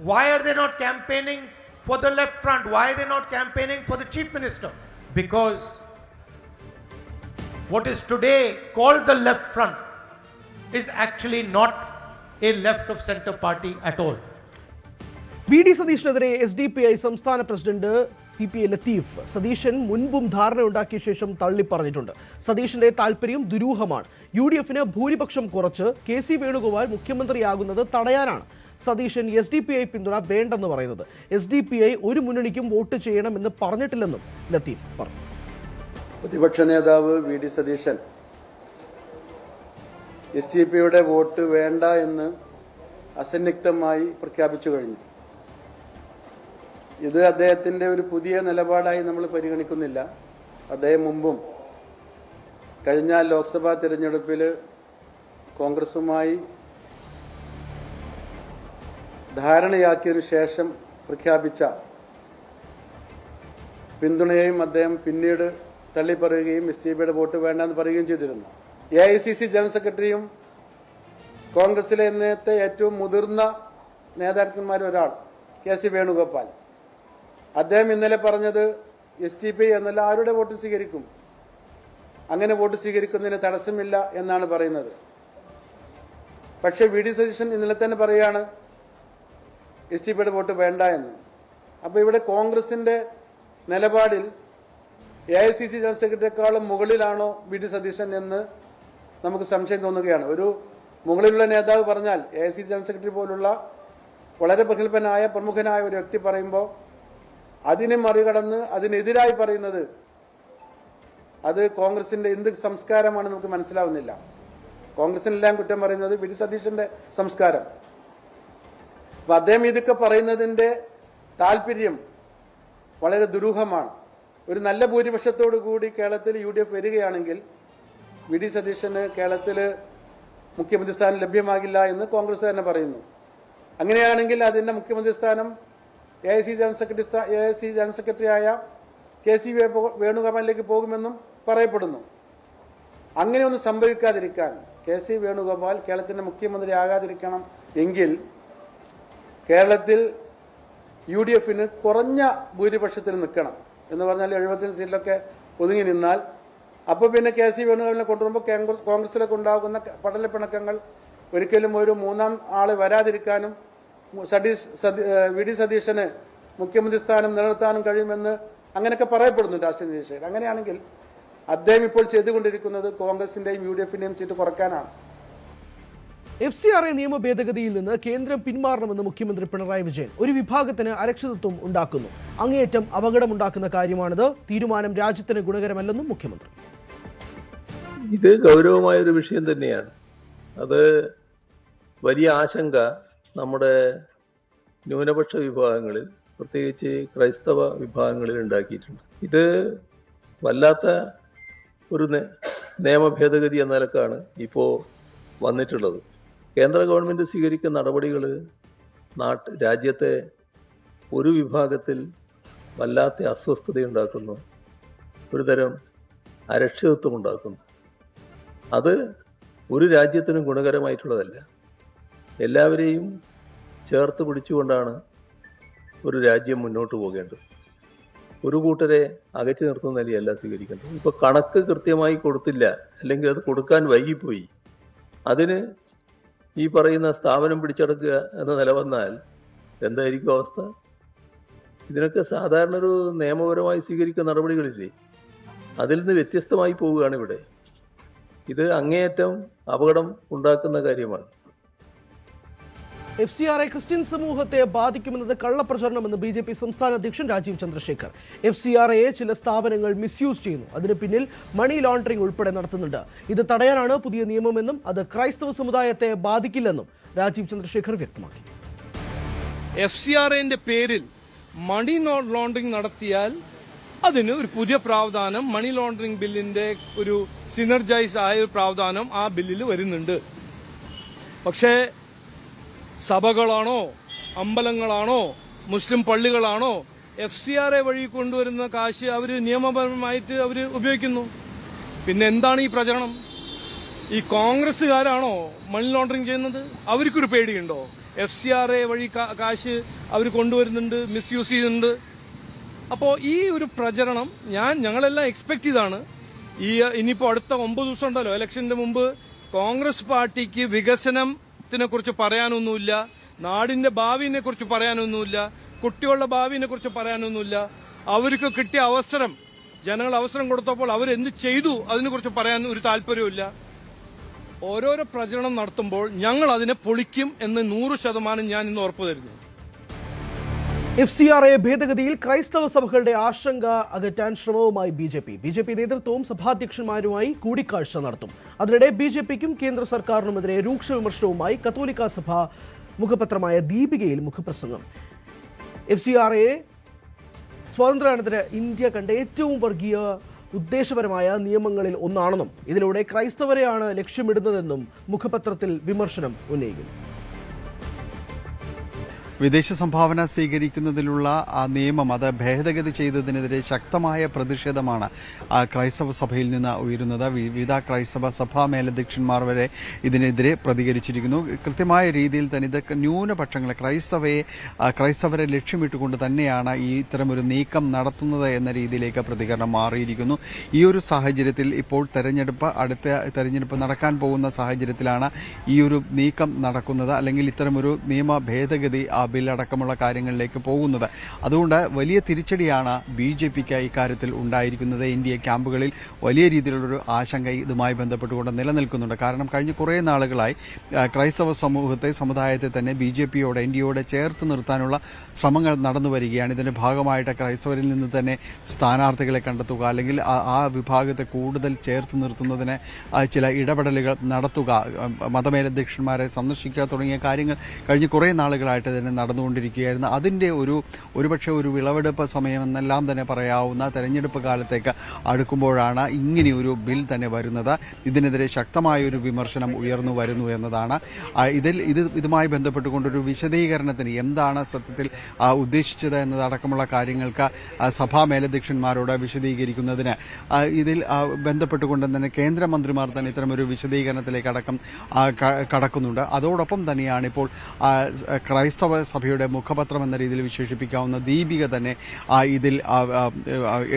Why are they not campaigning for the left front? Why are they not campaigning for the chief minister? Because what is today called the left front is actually not a left of center party at all. VD സതീഷിനെതിരെ SDPI സംസ്ഥാന president CPI Latheef. Satheesan മുൻപും ധാരണയുണ്ടാക്കിയ ശേഷം തള്ളിപ്പറഞ്ഞിട്ടുണ്ട്. സതീഷിന്റെ താൽപര്യം ദുരൂഹമാണ്. UDFന് ഭൂരിപക്ഷം കുറച്ച് KC Venugopal മുഖ്യമന്ത്രിയാകുന്നത് തടയാനാണ് Satheesan SDPI പിന്തുണ വേണ്ടെന്ന് പറയുന്നത്. SDPI ഒരു മുന്നണിക്കും വോട്ട് ചെയ്യണമെന്ന് പറഞ്ഞിട്ടില്ലെന്നും ലത്തീഫ് പറഞ്ഞു. പ്രതിപക്ഷ നേതാവ് VD സതീശൻ SDPIയുടെ വോട്ട് വേണ്ട എന്ന് അസന്നിഗ്ധമായി പ്രഖ്യാപിച്ചു കഴിഞ്ഞു. ഇത് അദ്ദേഹത്തിൻ്റെ ഒരു പുതിയ നിലപാടായി നമ്മൾ പരിഗണിക്കുന്നില്ല. അദ്ദേഹം മുമ്പും കഴിഞ്ഞ ലോക്സഭാ തിരഞ്ഞെടുപ്പിൽ കോൺഗ്രസുമായി ധാരണയാക്കിയതിനു ശേഷം പ്രഖ്യാപിച്ച പിന്തുണയെയും അദ്ദേഹം പിന്നീട് തള്ളിപ്പറയുകയും എസ്.ഡി.പി.യുടെ വോട്ട് വേണ്ടെന്ന് പറയുകയും ചെയ്തിരുന്നു. AICC ജനറൽ സെക്രട്ടറിയും കോൺഗ്രസിലെ ഇന്നത്തെ ഏറ്റവും മുതിർന്ന നേതാക്കന്മാരിൽ ഒരാൾ KC വേണുഗോപാൽ, അദ്ദേഹം ഇന്നലെ പറഞ്ഞത് എസ്.ഡി.പി.ഐ എന്നല്ല ആരുടെ വോട്ട് സ്വീകരിക്കും, അങ്ങനെ വോട്ട് സ്വീകരിക്കുന്നതിന് തടസ്സമില്ല എന്നാണ് പറയുന്നത്. പക്ഷേ VD സതീശൻ ഇന്നലെ തന്നെ പറയുകയാണ് എസ്.ഡി.പി.യുടെ വോട്ട് വേണ്ട എന്ന്. അപ്പോൾ ഇവിടെ കോൺഗ്രസിൻ്റെ നിലപാടിൽ AICC ജനറൽ സെക്രട്ടറിയെക്കാളും മുകളിലാണോ VD സതീശൻ എന്ന് നമുക്ക് സംശയം തോന്നുകയാണ്. ഒരു മുകളിലുള്ള നേതാവ് പറഞ്ഞാൽ AICC ജനറൽ സെക്രട്ടറി പോലുള്ള വളരെ പ്രഗത്ഭനായ പ്രമുഖനായ ഒരു വ്യക്തി പറയുമ്പോൾ അതിനെ മറികടന്ന് അതിനെതിരായി പറയുന്നത് അത് കോൺഗ്രസിൻ്റെ എന്ത് സംസ്കാരമാണ് നമുക്ക് മനസ്സിലാവുന്നില്ല. കോൺഗ്രസിനെല്ലാം കുറ്റം പറയുന്നത് VD സതീശൻ്റെ സംസ്കാരം. അപ്പം അദ്ദേഹം ഇതൊക്കെ പറയുന്നതിൻ്റെ താല്പര്യം വളരെ ദുരൂഹമാണ്. ഒരു നല്ല ഭൂരിപക്ഷത്തോടു കൂടി കേരളത്തിൽ UDF വരികയാണെങ്കിൽ VD സതീശന് കേരളത്തിൽ മുഖ്യമന്ത്രി സ്ഥാനം ലഭ്യമാകില്ല എന്ന് കോൺഗ്രസ് തന്നെ പറയുന്നു. അങ്ങനെയാണെങ്കിൽ അതിൻ്റെ മുഖ്യമന്ത്രി സ്ഥാനം AICC ജനറൽ സെക്രട്ടറിയായ KC വേണുഗോപാലിലേക്ക് പോകുമെന്നും പറയപ്പെടുന്നു. അങ്ങനെയൊന്നും സംഭവിക്കാതിരിക്കാൻ KC വേണുഗോപാൽ കേരളത്തിൻ്റെ മുഖ്യമന്ത്രി ആകാതിരിക്കണം എങ്കിൽ കേരളത്തിൽ UDFന് കുറഞ്ഞ ഭൂരിപക്ഷത്തിൽ നിൽക്കണം എന്ന് പറഞ്ഞാൽ 70 സീറ്റിലൊക്കെ ഒതുങ്ങി നിന്നാൽ അപ്പോൾ പിന്നെ KC വേണുഗോപാലിനെ കൊണ്ടുവരുമ്പോൾ കോൺഗ്രസിലേക്ക് ഉണ്ടാകുന്ന പടലപ്പിണക്കങ്ങൾ ഒരിക്കലും ഒരു മൂന്നാം ആൾ വരാതിരിക്കാനും VD സതീശന് മുഖ്യമന്ത്രി സ്ഥാനം നിലനിർത്താനും കഴിയുമെന്ന് അങ്ങനെയൊക്കെ പറയപ്പെടുന്നു രാഷ്ട്രീയ നിരീക്ഷകർ. അങ്ങനെയാണെങ്കിൽ അദ്ദേഹം ഇപ്പോൾ ചെയ്തുകൊണ്ടിരിക്കുന്നത് കോൺഗ്രസിൻ്റെയും UDFൻ്റെയും സീറ്റ് കുറയ്ക്കാനാണ്. FCRA നിയമ ഭേദഗതിയിൽ നിന്ന് കേന്ദ്രം പിന്മാറണമെന്ന് മുഖ്യമന്ത്രി പിണറായി വിജയൻ ഒരു വിഭാഗത്തിന് അരക്ഷിതത്വം ഉണ്ടാക്കുന്നു. അങ്ങേയറ്റം അപകടമുണ്ടാക്കുന്ന കാര്യമാണിത്. തീരുമാനം രാജ്യത്തിന് ഗുണകരമല്ലെന്നും മുഖ്യമന്ത്രി. ഇത് ഗൗരവമായൊരു വിഷയം തന്നെയാണ്. അത് വലിയ ആശങ്ക നമ്മുടെ ന്യൂനപക്ഷ വിഭാഗങ്ങളിൽ, പ്രത്യേകിച്ച് ക്രൈസ്തവ വിഭാഗങ്ങളിൽ ഉണ്ടാക്കിയിട്ടുണ്ട്. ഇത് വല്ലാത്ത ഒരു നിയമ ഭേദഗതി എന്ന നിലക്കാണ് ഇപ്പോൾ വന്നിട്ടുള്ളത്. കേന്ദ്ര ഗവൺമെൻറ് സ്വീകരിക്കുന്ന നടപടികൾ രാജ്യത്തെ ഒരു വിഭാഗത്തിൽ വല്ലാത്ത അസ്വസ്ഥതയുണ്ടാക്കുന്നു, ഒരുതരം അരക്ഷിതത്വം ഉണ്ടാക്കുന്നു. അത് ഒരു രാജ്യത്തിനും ഗുണകരമായിട്ടുള്ളതല്ല. എല്ലാവരെയും ചേർത്ത് പിടിച്ചുകൊണ്ടാണ് ഒരു രാജ്യം മുന്നോട്ട് പോകേണ്ടത്. ഒരു കൂട്ടരെ അകറ്റി നിർത്തുന്ന നിലയല്ല സ്വീകരിക്കേണ്ടത്. ഇപ്പോൾ കണക്ക് കൃത്യമായി കൊടുത്തില്ല, അല്ലെങ്കിൽ അത് കൊടുക്കാൻ വൈകിപ്പോയി, അതിന് ഈ പറയുന്ന സ്ഥാപനം പിടിച്ചടക്കുക എന്ന നില വന്നാൽ എന്തായിരിക്കും അവസ്ഥ? ഇതിനൊക്കെ സാധാരണ ഒരു നിയമപരമായി സ്വീകരിക്കുന്ന നടപടികളില്ലേ, അതിൽ നിന്ന് വ്യത്യസ്തമായി പോവുകയാണ് ഇവിടെ. ഇത് അങ്ങേയറ്റം അപകടം ഉണ്ടാക്കുന്ന കാര്യമാണ്. FCRA ക്രിസ്ത്യൻ സമൂഹത്തെ ബാധിക്കുമെന്നത് കള്ളപ്രചരണമെന്ന് BJP സംസ്ഥാന അധ്യക്ഷൻ രാജീവ് ചന്ദ്രശേഖർ. FCRAയെ ചില സ്ഥാപനങ്ങൾ മിസ്യൂസ് ചെയ്യുന്നു, അതിന് പിന്നിൽ മണി ലോണ്ടറിംഗ് ഉൾപ്പെടെ നടത്തുന്നുണ്ട്. ഇത് തടയാനാണ് പുതിയ നിയമമെന്നും അത് ക്രൈസ്തവ സമുദായത്തെ ബാധിക്കില്ലെന്നും രാജീവ് ചന്ദ്രശേഖർ വ്യക്തമാക്കി. FCRAന്റെ പേരിൽ മണി ലോണ്ടറിംഗ് നടത്തിയാൽ അതിന് ഒരു പുതിയ പ്രാവധാനം, മണി ലോണ്ടറിംഗ് ബില്ലിന്റെ ഒരു സിനർജൈസ് ആയ ഒരു പ്രാവധാനം ആ ബില്ലിൽ വരുന്നുണ്ട്. പക്ഷേ സഭകളാണോ, അമ്പലങ്ങളാണോ, മുസ്ലിം പള്ളികളാണോ FCRA വഴി കൊണ്ടുവരുന്ന കാശ് അവർ നിയമപരമായിട്ട് അവർ ഉപയോഗിക്കുന്നു. പിന്നെ എന്താണ് ഈ പ്രചരണം? ഈ കോൺഗ്രസ്സുകാരാണോ മണി ലോണ്ടറിംഗ് ചെയ്യുന്നത്? അവർക്കൊരു പേടിയുണ്ടോ? FCRA വഴി കാശ് അവർ കൊണ്ടുവരുന്നുണ്ട്, മിസ്യൂസ് ചെയ്യുന്നുണ്ട്. അപ്പോൾ ഈ ഒരു പ്രചരണം ഞങ്ങളെല്ലാം എക്സ്പെക്ട് ചെയ്താണ്. ഇനിയിപ്പോൾ അടുത്ത 9 ദിവസം ഉണ്ടല്ലോ ഇലക്ഷന്റെ മുമ്പ്, കോൺഗ്രസ് പാർട്ടിക്ക് വികസനത്തിനെ കുറിച്ച് പറയാനൊന്നുമില്ല, നാടിന്റെ ഭാവിനെ കുറിച്ച് പറയാനൊന്നുമില്ല, കുട്ടികളുടെ ഭാവിനെ കുറിച്ച് പറയാനൊന്നുമില്ല. അവർക്ക് കിട്ടിയ അവസരം, ജനങ്ങൾ അവസരം കൊടുത്തപ്പോൾ അവരെന്ത് ചെയ്തു അതിനെക്കുറിച്ച് പറയാൻ ഒരു താല്പര്യമില്ല. ഓരോരോ പ്രചരണം നടത്തുമ്പോൾ ഞങ്ങൾ അതിനെ പൊളിക്കും എന്ന് 100% ഞാൻ ഇന്ന് ഉറപ്പു തരുന്നു. FCRA ഭേദഗതിയിൽ ക്രൈസ്തവ സഭകളുടെ ആശങ്ക അകറ്റാൻ ശ്രമവുമായി BJP നേതൃത്വവും സഭാധ്യക്ഷന്മാരുമായി കൂടിക്കാഴ്ച നടത്തും. അതിനിടെ BJPക്കും കേന്ദ്ര സർക്കാരിനുമെതിരെ രൂക്ഷ വിമർശനവുമായി കത്തോലിക്ക സഭ മുഖപത്രമായ ദീപികയിൽ മുഖപ്രസംഗം. FCRAയെ സ്വാതന്ത്ര്യാനന്തര ഇന്ത്യ കണ്ട ഏറ്റവും വർഗീയ ഉദ്ദേശപരമായ നിയമങ്ങളിൽ ഒന്നാണെന്നും ഇതിലൂടെ ക്രൈസ്തവരെയാണ് ലക്ഷ്യമിടുന്നതെന്നും മുഖപത്രത്തിൽ വിമർശനം ഉന്നയിക്കുന്നു. വിദേശ സംഭാവന സ്വീകരിക്കുന്നതിലുള്ള ആ നിയമം അത് ഭേദഗതി ചെയ്തതിനെതിരെ ശക്തമായ പ്രതിഷേധമാണ് ക്രൈസ്തവ സഭയിൽ നിന്ന് ഉയരുന്നത്. വിവിധ ക്രൈസ്തവ സഭാ മേലധ്യക്ഷന്മാർ വരെ ഇതിനെതിരെ പ്രതികരിച്ചിരിക്കുന്നു. കൃത്യമായ രീതിയിൽ തന്നെ ഇതൊക്കെ ന്യൂനപക്ഷങ്ങളെ ക്രൈസ്തവരെ ലക്ഷ്യമിട്ടുകൊണ്ട് തന്നെയാണ് ഈ ഇത്തരമൊരു നീക്കം നടത്തുന്നത് എന്ന രീതിയിലേക്ക് പ്രതികരണം മാറിയിരിക്കുന്നു. ഈ ഒരു സാഹചര്യത്തിൽ ഇപ്പോൾ അടുത്ത തെരഞ്ഞെടുപ്പ് നടക്കാൻ പോകുന്ന സാഹചര്യത്തിലാണ് ഈ ഒരു നീക്കം നടക്കുന്നത്, അല്ലെങ്കിൽ ഇത്തരമൊരു നിയമ ഭേദഗതി ബില്ലടക്കമുള്ള കാര്യങ്ങളിലേക്ക് പോകുന്നത്. അതുകൊണ്ട് വലിയ തിരിച്ചടിയാണ് BJPക്ക് ഇക്കാര്യത്തിൽ ഉണ്ടായിരിക്കുന്നത്. ഇന്ത്യ ക്യാമ്പുകളിൽ വലിയ രീതിയിലുള്ളൊരു ആശങ്ക ഇതുമായി ബന്ധപ്പെട്ടുകൊണ്ട് നിലനിൽക്കുന്നുണ്ട്. കാരണം കഴിഞ്ഞ കുറേ നാളുകളായി ക്രൈസ്തവ സമുദായത്തെ തന്നെ BJPയോട് NDAയോടെ ചേർത്ത് നിർത്താനുള്ള ശ്രമങ്ങൾ നടന്നു വരികയാണ്. ഇതിന്റെ ഭാഗമായിട്ട് ക്രൈസ്തവരിൽ നിന്ന് തന്നെ സ്ഥാനാർത്ഥികളെ കണ്ടെത്തുക, അല്ലെങ്കിൽ ആ വിഭാഗത്തെ കൂടുതൽ ചേർത്ത് നിർത്തുന്നതിന് ചില ഇടപെടലുകൾ നടത്തുക, മതമേലധ്യക്ഷന്മാരെ സന്ദർശിക്കുക തുടങ്ങിയ കാര്യങ്ങൾ കഴിഞ്ഞ കുറേ നാളുകളായിട്ട് തന്നെ നടന്നുകൊണ്ടിരിക്കുകയായിരുന്നു. അതിൻ്റെ ഒരുപക്ഷെ ഒരു വിളവെടുപ്പ് സമയമെന്നെല്ലാം തന്നെ പറയാവുന്ന തെരഞ്ഞെടുപ്പ് കാലത്തേക്ക് അടുക്കുമ്പോഴാണ് ഇങ്ങനെയൊരു ബിൽ തന്നെ വരുന്നത്. ഇതിനെതിരെ ശക്തമായൊരു വിമർശനം ഉയർന്നു വരുന്നു എന്നതാണ്. ഇതുമായി ബന്ധപ്പെട്ടുകൊണ്ടൊരു വിശദീകരണത്തിന് എന്താണ് സത്യത്തിൽ ഉദ്ദേശിച്ചത് എന്നതടക്കമുള്ള കാര്യങ്ങൾക്ക് സഭാ മേലധ്യക്ഷന്മാരോട് വിശദീകരിക്കുന്നതിന് ഇതിൽ ബന്ധപ്പെട്ടുകൊണ്ട് തന്നെ കേന്ദ്രമന്ത്രിമാർ തന്നെ ഇത്തരമൊരു വിശദീകരണത്തിലേക്ക് അടക്കം കടക്കുന്നുണ്ട്. അതോടൊപ്പം തന്നെയാണ് ഇപ്പോൾ ക്രൈസ്തവ സഭയുടെ മുഖപത്രം എന്ന രീതിയിൽ വിശേഷിപ്പിക്കാവുന്ന ദീപിക തന്നെ ഇതിൽ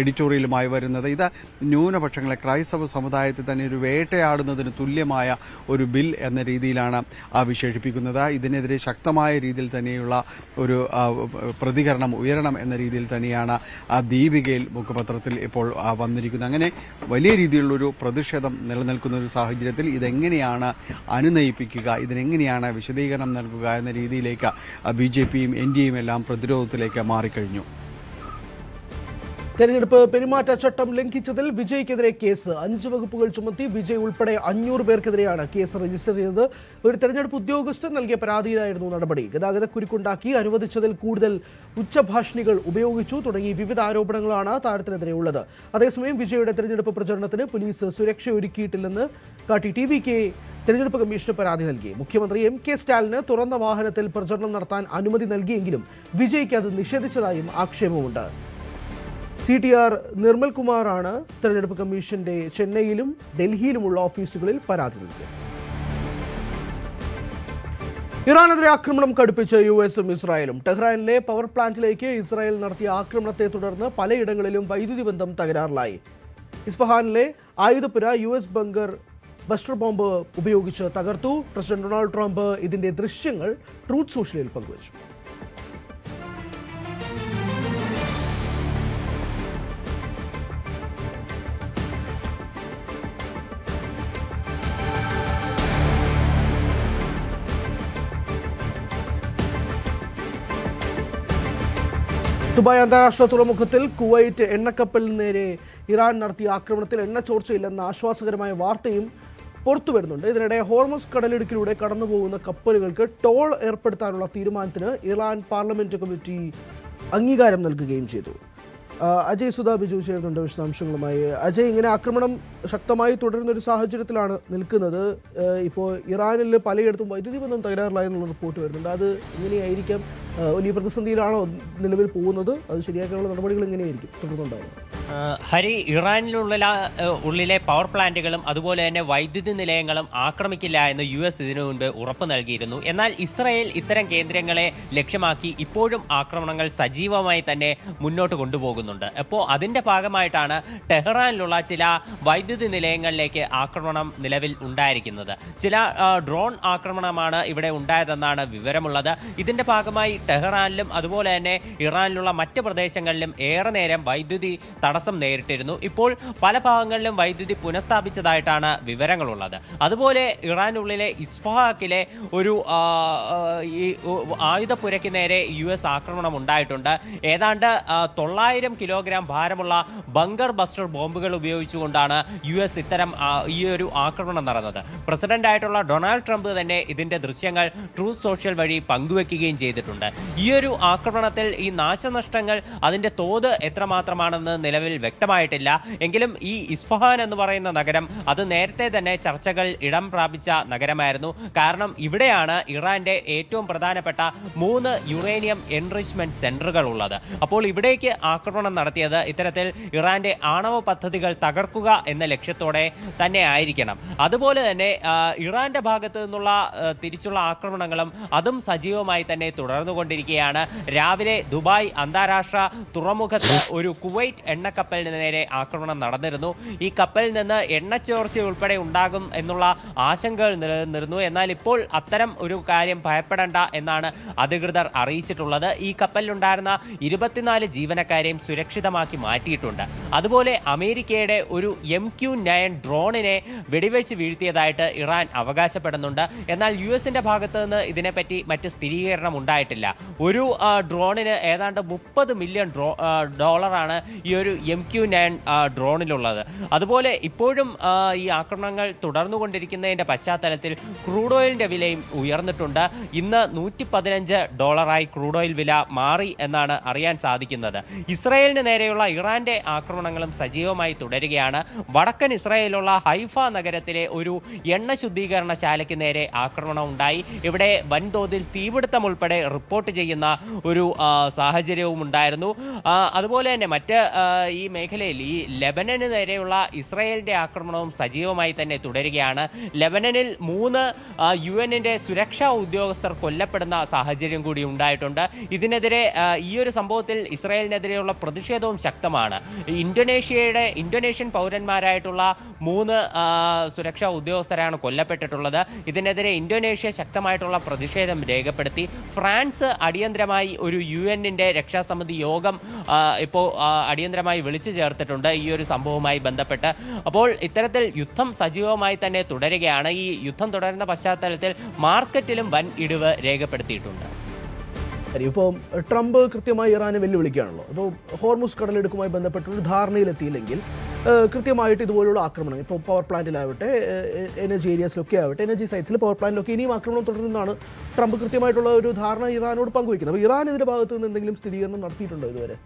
എഡിറ്റോറിയലുമായി വരുന്നത്. ഇത് ന്യൂനപക്ഷങ്ങളെ ക്രൈസ്തവ സമുദായത്തെ തന്നെ ഒരു വേട്ടയാടുന്നതിന് തുല്യമായ ഒരു ബിൽ എന്ന രീതിയിലാണ് വിശേഷിപ്പിക്കുന്നത്. ഇതിനെതിരെ ശക്തമായ രീതിയിൽ തന്നെയുള്ള ഒരു പ്രതികരണം ഉയരണം എന്ന രീതിയിൽ തന്നെയാണ് ദീപികയിൽ മുഖപത്രത്തിൽ ഇപ്പോൾ വന്നിരിക്കുന്നത്. അങ്ങനെ വലിയ രീതിയിലുള്ളൊരു പ്രതിഷേധം നിലനിൽക്കുന്ന ഒരു സാഹചര്യത്തിൽ ഇതെങ്ങനെയാണ് അനുനയിപ്പിക്കുക, ഇതിനെങ്ങനെയാണ് വിശദീകരണം നൽകുക എന്ന രീതിയിലേക്ക് BJPയും NDAയും എല്ലാം പ്രതിരോധത്തിലേക്ക് മാറിക്കഴിഞ്ഞു. തെരഞ്ഞെടുപ്പ് പെരുമാറ്റച്ചട്ടം ലംഘിച്ചതിൽ വിജയ്ക്കെതിരെ കേസ്. 5 വകുപ്പുകൾ ചുമത്തി വിജയ് ഉൾപ്പെടെ 500 പേർക്കെതിരെയാണ് കേസ് രജിസ്റ്റർ ചെയ്തത്. ഒരു തെരഞ്ഞെടുപ്പ് ഉദ്യോഗസ്ഥൻ നൽകിയ പരാതിയിലായിരുന്നു നടപടി. ഗതാഗതക്കുരുക്കുണ്ടാക്കി, അനുവദിച്ചതിൽ കൂടുതൽ ഉച്ചഭാഷിണികൾ ഉപയോഗിച്ചു തുടങ്ങി വിവിധ ആരോപണങ്ങളാണ് താരത്തിനെതിരെ ഉള്ളത്. അതേസമയം വിജയുടെ തെരഞ്ഞെടുപ്പ് പ്രചരണത്തിന് പോലീസ് സുരക്ഷ ഒരുക്കിയിട്ടില്ലെന്ന് കാട്ടി TVK തെരഞ്ഞെടുപ്പ് കമ്മീഷന് പരാതി നൽകി. മുഖ്യമന്ത്രി MK സ്റ്റാലിന് തുറന്ന വാഹനത്തിൽ പ്രചരണം നടത്താൻ അനുമതി നൽകിയെങ്കിലും വിജയ്ക്ക് അത് നിഷേധിച്ചതായും ആക്ഷേപമുണ്ട്. CTR നിർമ്മൽ കുമാറാണ് തെരഞ്ഞെടുപ്പ് കമ്മീഷന്റെ ചെന്നൈയിലും ഡൽഹിയിലുമുള്ള ഓഫീസുകളിൽ പരാതി നൽകിയത്. ഇറാനെതിരെ ആക്രമണം കടുപ്പിച്ച് US-ഉം ഇസ്രായേലും. ടെഹ്റാനിലെ പവർ പ്ലാന്റിലേക്ക് ഇസ്രായേൽ നടത്തിയ ആക്രമണത്തെ തുടർന്ന് പലയിടങ്ങളിലും വൈദ്യുതി ബന്ധം തകരാറിലായി. ഇസ്ഫഹാനിലെ ആയുധപുര US ബസ്റ്റർ ബോംബ് ഉപയോഗിച്ച് തകർത്തു. പ്രസിഡന്റ് ഡൊണാൾഡ് ട്രംപ് ഇതിന്റെ ദൃശ്യങ്ങൾ ട്രൂത്ത് സോഷ്യലിൽ പങ്കുവച്ചു. ദുബായ് അന്താരാഷ്ട്ര തുറമുഖത്തിൽ കുവൈറ്റ് എണ്ണക്കപ്പലിന് നേരെ ഇറാൻ നടത്തിയ ആക്രമണത്തിൽ എണ്ണ ചോർച്ചയില്ലെന്ന ആശ്വാസകരമായ വാർത്തയും പുറത്തു വരുന്നുണ്ട്. ഇതിനിടെ ഹോർമസ് കടലിടുക്കിലൂടെ കടന്നുപോകുന്ന കപ്പലുകൾക്ക് ടോൾ ഏർപ്പെടുത്താനുള്ള തീരുമാനത്തിന് ഇറാൻ പാർലമെന്റ് കമ്മിറ്റി അംഗീകാരം നൽകുകയും ചെയ്തു. അജയ് സുധാ ബിജു ചേർന്നുണ്ട് വിശദാംശങ്ങളുമായി. അജയ്, ഇങ്ങനെ ആക്രമണം ശക്തമായി തുടരുന്ന ഒരു സാഹചര്യത്തിലാണ് നിൽക്കുന്നത്. ഇപ്പോൾ ഇറാനിൽ പലയിടത്തും വൈദ്യുതി ബന്ധം തകരാറിലായെന്നുള്ള റിപ്പോർട്ട് വരുന്നുണ്ട്. അത് എങ്ങനെയായിരിക്കാം? വലിയ പ്രതിസന്ധിയിലാണോ നിലവിൽ പോകുന്നത്? അത് ശരിയാക്കാനുള്ള നടപടികൾ എങ്ങനെയായിരിക്കും തുടർന്നുണ്ടാവുക? ഹരി, ഇറാനിലുള്ളിലെ പവർ പ്ലാന്റുകളും അതുപോലെ തന്നെ വൈദ്യുതി നിലയങ്ങളും ആക്രമിക്കില്ല എന്ന് US ഇതിനു മുൻപ് ഉറപ്പ് നൽകിയിരുന്നു. എന്നാൽ ഇസ്രായേൽ ഇത്തരം കേന്ദ്രങ്ങളെ ലക്ഷ്യമാക്കി ഇപ്പോഴും ആക്രമണങ്ങൾ സജീവമായി തന്നെ മുന്നോട്ട് കൊണ്ടുപോകുന്നുണ്ട്. അപ്പോൾ അതിൻ്റെ ഭാഗമായിട്ടാണ് ടെഹ്റാനിലുള്ള ചില വൈദ്യുതി നിലയങ്ങളിലേക്ക് ആക്രമണം നിലവിൽ ഉണ്ടായിരിക്കുന്നത്. ചില ഡ്രോൺ ആക്രമണമാണ് ഇവിടെ ഉണ്ടായതെന്നാണ് വിവരമുള്ളത്. ഇതിൻ്റെ ഭാഗമായി ടെഹ്റാനിലും അതുപോലെ തന്നെ ഇറാനിലുള്ള മറ്റ് പ്രദേശങ്ങളിലും ഏറെ നേരം വൈദ്യുതി തടസ്സം നേരിട്ടിരുന്നു. ഇപ്പോൾ പല ഭാഗങ്ങളിലും വൈദ്യുതി പുനഃസ്ഥാപിച്ചതായിട്ടാണ് വിവരങ്ങളുള്ളത്. അതുപോലെ ഇറാനുള്ളിലെ ഇസ്ഫഹാക്കിലെ ഒരു ആയുധപ്പുരയ്ക്ക് നേരെ US ആക്രമണം ഉണ്ടായിട്ടുണ്ട്. ഏതാണ്ട് 900 കിലോഗ്രാം ഭാരമുള്ള ബങ്കർ ബസ്റ്റർ ബോംബുകൾ ഉപയോഗിച്ചുകൊണ്ടാണ് US ഇത്തരം ഈ ഒരു ആക്രമണം നടന്നത്. പ്രസിഡന്റായിട്ടുള്ള ഡൊണാൾഡ് ട്രംപ് തന്നെ ഇതിന്റെ ദൃശ്യങ്ങൾ ട്രൂത്ത് സോഷ്യൽ വഴി പങ്കുവെക്കുകയും ചെയ്തിട്ടുണ്ട്. ഈ ഒരു ആക്രമണത്തിൽ ഈ നാശനഷ്ടങ്ങൾ അതിന്റെ തോത് എത്രമാത്രമാണെന്ന് നിലവിൽ വ്യക്തമായിട്ടില്ല. എങ്കിലും ഈ ഇസ്ഫഹാൻ എന്ന് പറയുന്ന നഗരം അത് നേരത്തെ തന്നെ ചർച്ചകൾ ഇടം പ്രാപിച്ച നഗരമായിരുന്നു. കാരണം ഇവിടെയാണ് ഇറാന്റെ ഏറ്റവും പ്രധാനപ്പെട്ട 3 യുറേനിയം എൻറിച്ച്മെന്റ് സെന്ററുകൾ ഉള്ളത്. അപ്പോൾ ഇവിടേക്ക് ആക്രമണം നടത്തിയത് ഇത്തരത്തിൽ ഇറാന്റെ ആണവ പദ്ധതികൾ തകർക്കുക എന്ന ലക്ഷ്യത്തോടെ തന്നെ ആയിരിക്കണം. അതുപോലെ തന്നെ ഇറാന്റെ ഭാഗത്ത് നിന്നുള്ള തിരിച്ചുള്ള ആക്രമണങ്ങളും അതും സജീവമായി തന്നെ തുടർന്നുകൊണ്ടിരിക്കുകയാണ്. രാവിലെ ദുബായ് അന്താരാഷ്ട്ര തുറമുഖത്ത് ഒരു കുവൈറ്റ് എണ്ണക്കപ്പലിന് നേരെ ആക്രമണം നടന്നിരുന്നു. ഈ കപ്പലിൽ നിന്ന് എണ്ണച്ചോർച്ച ഉൾപ്പെടെ ഉണ്ടാകും എന്നുള്ള ആശങ്കകൾ നിലനിന്നിരുന്നു. എന്നാൽ ഇപ്പോൾ അത്തരം ഒരു കാര്യം ഭയപ്പെടേണ്ട എന്നാണ് അധികൃതർ അറിയിച്ചിട്ടുള്ളത്. ഈ കപ്പലിലുണ്ടായിരുന്ന 24 ജീവനക്കാരെയും സുരക്ഷിതമാക്കി മാറ്റിയിട്ടുണ്ട്. അതുപോലെ അമേരിക്കയുടെ ഒരു MQ-9 ഡ്രോണിനെ വെടിവെച്ച് വീഴ്ത്തിയതായിട്ട് ഇറാൻ അവകാശപ്പെടുന്നുണ്ട്. എന്നാൽ US-ന്റെ ഭാഗത്ത് നിന്ന് ഇതിനെപ്പറ്റി മറ്റ് സ്ഥിരീകരണം ഉണ്ടായിട്ടില്ല. ഒരു ഡ്രോണിന് ഏതാണ്ട് $30 മില്യൺ ഈ ഒരു MQ-9 ഡ്രോണിലുള്ളത്. അതുപോലെ ഇപ്പോഴും ഈ ആക്രമണങ്ങൾ തുടർന്നുകൊണ്ടിരിക്കുന്നതിൻ്റെ പശ്ചാത്തലത്തിൽ ക്രൂഡ് ഓയിലിൻ്റെ വിലയും ഉയർന്നിട്ടുണ്ട്. ഇന്ന് $115 ക്രൂഡ് ഓയിൽ വില മാറി എന്നാണ് അറിയാൻ സാധിക്കുന്നത്. ഇസ്രായേലിന് നേരെയുള്ള ഇറാന്റെ ആക്രമണങ്ങളും സജീവമായി തുടരുകയാണ്. വടക്കൻ ഇസ്രായേലിലുള്ള ഹൈഫ നഗരത്തിലെ ഒരു എണ്ണ ശുദ്ധീകരണശാലയ്ക്ക് നേരെ ആക്രമണം ഉണ്ടായി. ഇവിടെ വൻതോതിൽ തീപിടുത്തം ഉൾപ്പെടെ റിപ്പോർട്ട് ചെയ്യുന്ന ഒരു സാഹചര്യവും ഉണ്ടായിരുന്നു. അതുപോലെ തന്നെ മറ്റ് ഈ മേഖലയിൽ ഈ ലെബനന് നേരെയുള്ള ഇസ്രായേലിന്റെ ആക്രമണവും സജീവമായി തന്നെ തുടരുകയാണ്. ലെബനനിൽ 3 UN-ന്റെ സുരക്ഷാ ഉദ്യോഗസ്ഥർ കൊല്ലപ്പെടുന്ന സാഹചര്യം കൂടി ഉണ്ടായിട്ടുണ്ട്. ഇതിനെതിരെ ഈ ഒരു സംഭവത്തിൽ ഇസ്രായേലിനെതിരെയുള്ള പ്രതിഷേധവും ശക്തമാണ്. ഇന്തോനേഷ്യൻ പൗരന്മാരായിട്ടുള്ള 3 സുരക്ഷാ ഉദ്യോഗസ്ഥരാണ് കൊല്ലപ്പെട്ടിട്ടുള്ളത്. ഇതിനെതിരെ ഇന്തോനേഷ്യ ശക്തമായിട്ടുള്ള പ്രതിഷേധം രേഖപ്പെടുത്തി. ഫ്രാൻസ് അടിയന്തരമായി ഒരു UN-ന്റെ രക്ഷാസമിതി യോഗം ഇപ്പോൾ അടിയന്തരമായി വിളിച്ചു ചേർത്തിട്ടുണ്ട് ഈ ഒരു സംഭവവുമായി ബന്ധപ്പെട്ട്. അപ്പോൾ ഇത്തരത്തിൽ യുദ്ധം സജീവമായി തന്നെ തുടരുകയാണ്. ഈ യുദ്ധം തുടരുന്ന പശ്ചാത്തലത്തിൽ മാർക്കറ്റിലും വൻ ഇടിവ് രേഖപ്പെടുത്തിയിട്ടുണ്ട്. ഇപ്പോൾ ട്രംപ് കൃത്യമായി ഇറാനെ വെല്ലുവിളിക്കുകയാണല്ലോ. അപ്പോൾ ഹോർമുസ് കടലെടുക്കുമായി ബന്ധപ്പെട്ടൊരു ധാരണയിലെത്തിയില്ലെങ്കിൽ കൃത്യമായിട്ട് ഇതുപോലുള്ള ആക്രമണം ഇപ്പോൾ പവർ പ്ലാന്റിലാവട്ടെ, എനർജി ഏരിയാസിലൊക്കെ ആവട്ടെ, എനർജി സൈറ്റ്സിൽ പവർ പ്ലാന്റിലൊക്കെ ഇനിയും ആക്രമണം തുടരുന്നതാണ് ട്രംപ് കൃത്യമായിട്ടുള്ള ഒരു ധാരണ ഇറാനോട് പങ്കുവയ്ക്കുന്നത്. അപ്പോൾ ഇറാൻ ഇതിൻ്റെ ഭാഗത്ത് നിന്ന് എന്തെങ്കിലും സ്ഥിരീകരണം നടത്തിയിട്ടുണ്ടോ ഇതുവരെ?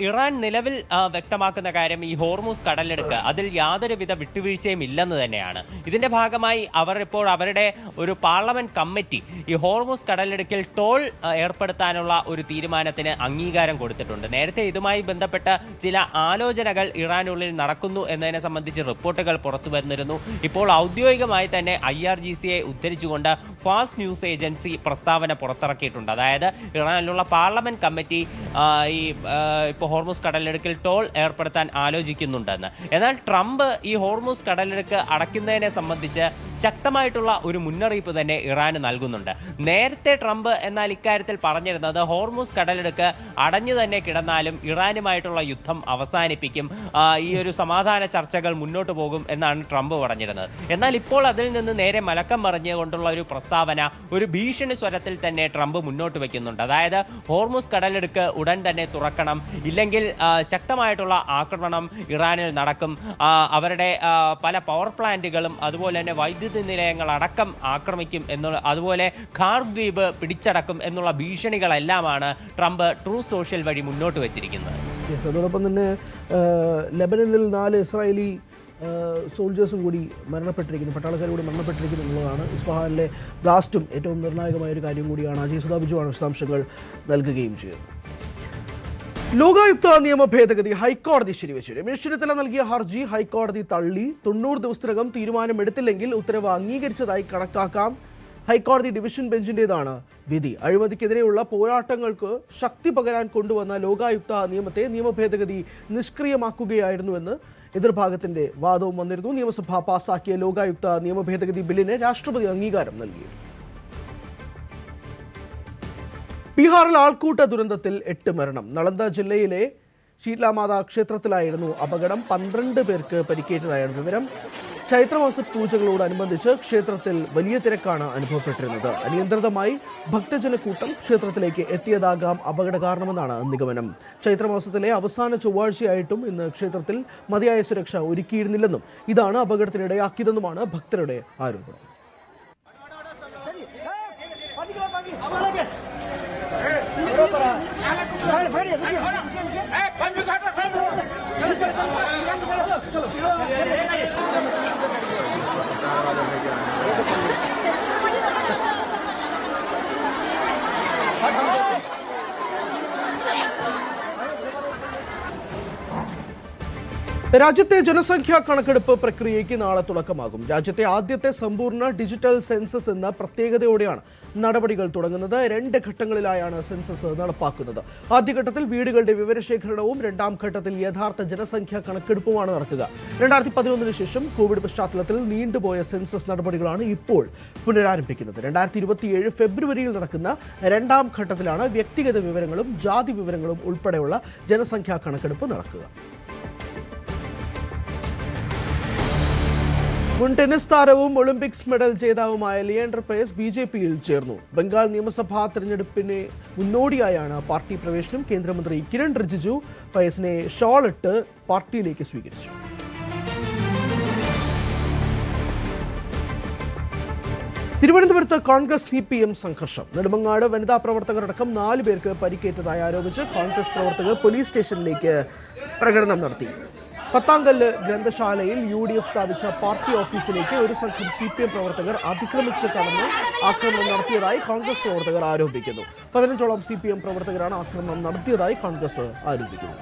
ഇറാൻ നിലവിൽ വ്യക്തമാക്കുന്ന കാര്യം ഈ ഹോർമുസ് കടലെടുക്ക് അതിൽ യാതൊരുവിധ വിട്ടുവീഴ്ചയും ഇല്ലെന്ന് തന്നെയാണ്. ഇതിന്റെ ഭാഗമായി അവർ ഇപ്പോൾ അവരുടെ ഒരു പാർലമെന്റ് കമ്മിറ്റി ഈ ഹോർമുസ് കടലെടുക്കിൽ ടോൾ ഏർപ്പെടുത്താനുള്ള ഒരു തീരുമാനത്തിന് അംഗീകാരം കൊടുത്തിട്ടുണ്ട്. നേരത്തെ ഇതുമായി ബന്ധപ്പെട്ട ചില ആലോചനകൾ ഇറാനുള്ളിൽ നടക്കുന്നു എന്നതിനെ സംബന്ധിച്ച് റിപ്പോർട്ടുകൾ പുറത്തു വന്നിരുന്നു. ഇപ്പോൾ ഔദ്യോഗികമായി തന്നെ IRGCയെ ഉദ്ധരിച്ചുകൊണ്ട് ഫാസ്റ്റ് ന്യൂസ് ഏജൻസി പ്രസ്താവന പുറത്തിറക്കിയിട്ടുണ്ട്. അതായത് ഇറാനിലുള്ള പാർലമെന്റ് കമ്മിറ്റി ഈ ഇപ്പോൾ ഹോർമുസ് കടലെടുക്കിൽ ടോൾ ഏർപ്പെടുത്താൻ ആലോചിക്കുന്നുണ്ടെന്ന്. എന്നാൽ ട്രംപ് ഈ ഹോർമുസ് കടലെടുക്ക് അടയ്ക്കുന്നതിനെ സംബന്ധിച്ച് ശക്തമായിട്ടുള്ള ഒരു മുന്നറിയിപ്പ് തന്നെ ഇറാന് നൽകുന്നുണ്ട്. നേരത്തെ ട്രംപ് എന്നാൽ ഇക്കാര്യത്തിൽ പറഞ്ഞിരുന്നത് ഹോർമുസ് കടലെടുക്ക് അടഞ്ഞു തന്നെ കിടന്നാലും ഇറാനുമായിട്ടുള്ള യുദ്ധം അവസാനിപ്പിക്കും, ഈ ഒരു സമാധാന ചർച്ചകൾ മുന്നോട്ട് പോകും എന്നാണ് ട്രംപ് പറഞ്ഞിരുന്നത്. എന്നാൽ ഇപ്പോൾ അതിൽ നിന്ന് നേരെ മലക്കം മറിഞ്ഞുകൊണ്ടുള്ള ഒരു പ്രസ്താവന ഒരു ഭീഷണി സ്വരത്തിൽ തന്നെ ട്രംപ് മുന്നോട്ട് വയ്ക്കുന്നുണ്ട്. അതായത് ഹോർമുസ് കടലെടുക്ക് ഉടൻ തന്നെ തുറക്കണം, ഇല്ലെങ്കിൽ ശക്തമായിട്ടുള്ള ആക്രമണം ഇറാനിൽ നടക്കും, അവരുടെ പല പവർ പ്ലാന്റുകളും അതുപോലെ തന്നെ വൈദ്യുതി നിലയങ്ങൾ അടക്കം ആക്രമിക്കും എന്നുള്ള, അതുപോലെ ഖാർഗ് ദ്വീപ് പിടിച്ചടക്കും എന്നുള്ള ഭീഷണികളെല്ലാമാണ് ട്രംപ് ട്രൂത്ത് സോഷ്യൽ വഴി മുന്നോട്ട് വെച്ചിരിക്കുന്നത്. അതോടൊപ്പം തന്നെ ലെബനനിൽ 4 ഇസ്രായേലി സോൾജേഴ്സും കൂടി മരണപ്പെട്ടിരിക്കുന്നു, പട്ടാളക്കാർ കൂടി മരണപ്പെട്ടിരിക്കുന്നു എന്നുള്ളതാണ്. ഇസ്ഫഹാനിലെ ബ്ലാസ്റ്റും ഏറ്റവും നിർണായകമായ ഒരു കാര്യം കൂടിയാണ്. അജയ് സുധാ ബിജുവാണ് വിശദാംശങ്ങൾ നൽകുകയും ചെയ്യുന്നത്. ലോകായുക്ത നിയമ ഭേദഗതി ഹൈക്കോടതി ശരിവെച്ചു. രമേശ് ചെന്നിത്തല നൽകിയ ഹർജി ഹൈക്കോടതി തള്ളി. 90 ദിവസത്തിനകം തീരുമാനമെടുത്തില്ലെങ്കിൽ ഉത്തരവ് അംഗീകരിച്ചതായി കണക്കാക്കാം. ഹൈക്കോടതി ഡിവിഷൻ ബെഞ്ചിന്റേതാണ് വിധി. അഴിമതിക്കെതിരെയുള്ള പോരാട്ടങ്ങൾക്ക് ശക്തി പകരാൻ കൊണ്ടുവന്ന ലോകായുക്ത നിയമത്തെ നിയമ ഭേദഗതി നിഷ്ക്രിയമാക്കുകയായിരുന്നുവെന്ന് എതിർഭാഗത്തിന്റെ വാദവും വന്നിരുന്നു. നിയമസഭ പാസാക്കിയ ലോകായുക്ത നിയമ ഭേദഗതി ബില്ലിന് രാഷ്ട്രപതി അംഗീകാരം നൽകി. ബീഹാറിൽ ആൾക്കൂട്ട ദുരന്തത്തിൽ 8 മരണം. നളന്ദ ജില്ലയിലെ ശീലാമാത ക്ഷേത്രത്തിലായിരുന്നു അപകടം. 12 പേർക്ക് പരിക്കേറ്റതായാണ് വിവരം. ചൈത്രമാസ പൂജകളോടനുബന്ധിച്ച് ക്ഷേത്രത്തിൽ വലിയ തിരക്കാണ് അനുഭവപ്പെട്ടിരുന്നത്. അനിയന്ത്രിതമായി ഭക്തജനക്കൂട്ടം ക്ഷേത്രത്തിലേക്ക് എത്തിയതാകാം അപകട കാരണമെന്നാണ് നിഗമനം. ചൈത്രമാസത്തിലെ അവസാന ചൊവ്വാഴ്ചയായിട്ടും ഇന്ന് ക്ഷേത്രത്തിൽ മതിയായ സുരക്ഷ ഒരുക്കിയിരുന്നില്ലെന്നും ഇതാണ് അപകടത്തിനിടയാക്കിയതെന്നുമാണ് ഭക്തരുടെ ആരോപണം. രാജ്യത്തെ ജനസംഖ്യാ കണക്കെടുപ്പ് പ്രക്രിയയ്ക്ക് നാളെ തുടക്കമാകും. രാജ്യത്തെ ആദ്യത്തെ സമ്പൂർണ്ണ ഡിജിറ്റൽ സെൻസസ് എന്ന പ്രത്യേകതയോടെയാണ് നടപടികൾ തുടങ്ങുന്നത്. 2 ഘട്ടങ്ങളിലായാണ് സെൻസസ് നടപ്പാക്കുന്നത്. ആദ്യഘട്ടത്തിൽ വീടുകളുടെ വിവരശേഖരണവും രണ്ടാം ഘട്ടത്തിൽ യഥാർത്ഥ ജനസംഖ്യാ കണക്കെടുപ്പുമാണ് നടക്കുക. 2011 ശേഷം കോവിഡ് പശ്ചാത്തലത്തിൽ നീണ്ടുപോയ സെൻസസ് നടപടികളാണ് ഇപ്പോൾ പുനരാരംഭിക്കുന്നത്. 2027 ഫെബ്രുവരിയിൽ നടക്കുന്ന രണ്ടാം ഘട്ടത്തിലാണ് വ്യക്തിഗത വിവരങ്ങളും ജാതി വിവരങ്ങളും ഉൾപ്പെടെയുള്ള ജനസംഖ്യാ കണക്കെടുപ്പ് നടക്കുക. മുൻ ടെന്നീസ് താരവും ഒളിമ്പിക്സ് മെഡൽ ജേതാവുമായ ലിയാൻഡർ പയസ് BJPയിൽ ചേർന്നു. ബംഗാൾ നിയമസഭാ തെരഞ്ഞെടുപ്പിന് മുന്നോടിയായാണ് പാർട്ടി പ്രവേശനം. കേന്ദ്രമന്ത്രി കിരൺ റിജിജു പയസിനെ ഷോളിട്ട് പാർട്ടിയിലേക്ക് സ്വീകരിച്ചു. തിരുവനന്തപുരത്ത് കോൺഗ്രസ് CPM സംഘർഷം. നെടുമങ്ങാട് വനിതാ പ്രവർത്തകരടക്കം 4 പേർക്ക് പരിക്കേറ്റതായി ആരോപിച്ച് കോൺഗ്രസ് പ്രവർത്തകർ പോലീസ് സ്റ്റേഷനിലേക്ക് പ്രകടനം നടത്തി. പത്താംകല്ല് ഗ്രന്ഥശാലയിൽ UDF സ്ഥാപിച്ച പാർട്ടി ഓഫീസിലേക്ക് ഒരു സംഘം CPM പ്രവർത്തകർ അതിക്രമിച്ച് കടന്ന് ആക്രമണം നടത്തിയതായി കോൺഗ്രസ് പ്രവർത്തകർ ആരോപിക്കുന്നു. 15ഓളം CPM പ്രവർത്തകരാണ് ആക്രമണം നടത്തിയതായി കോൺഗ്രസ് ആരോപിക്കുന്നു.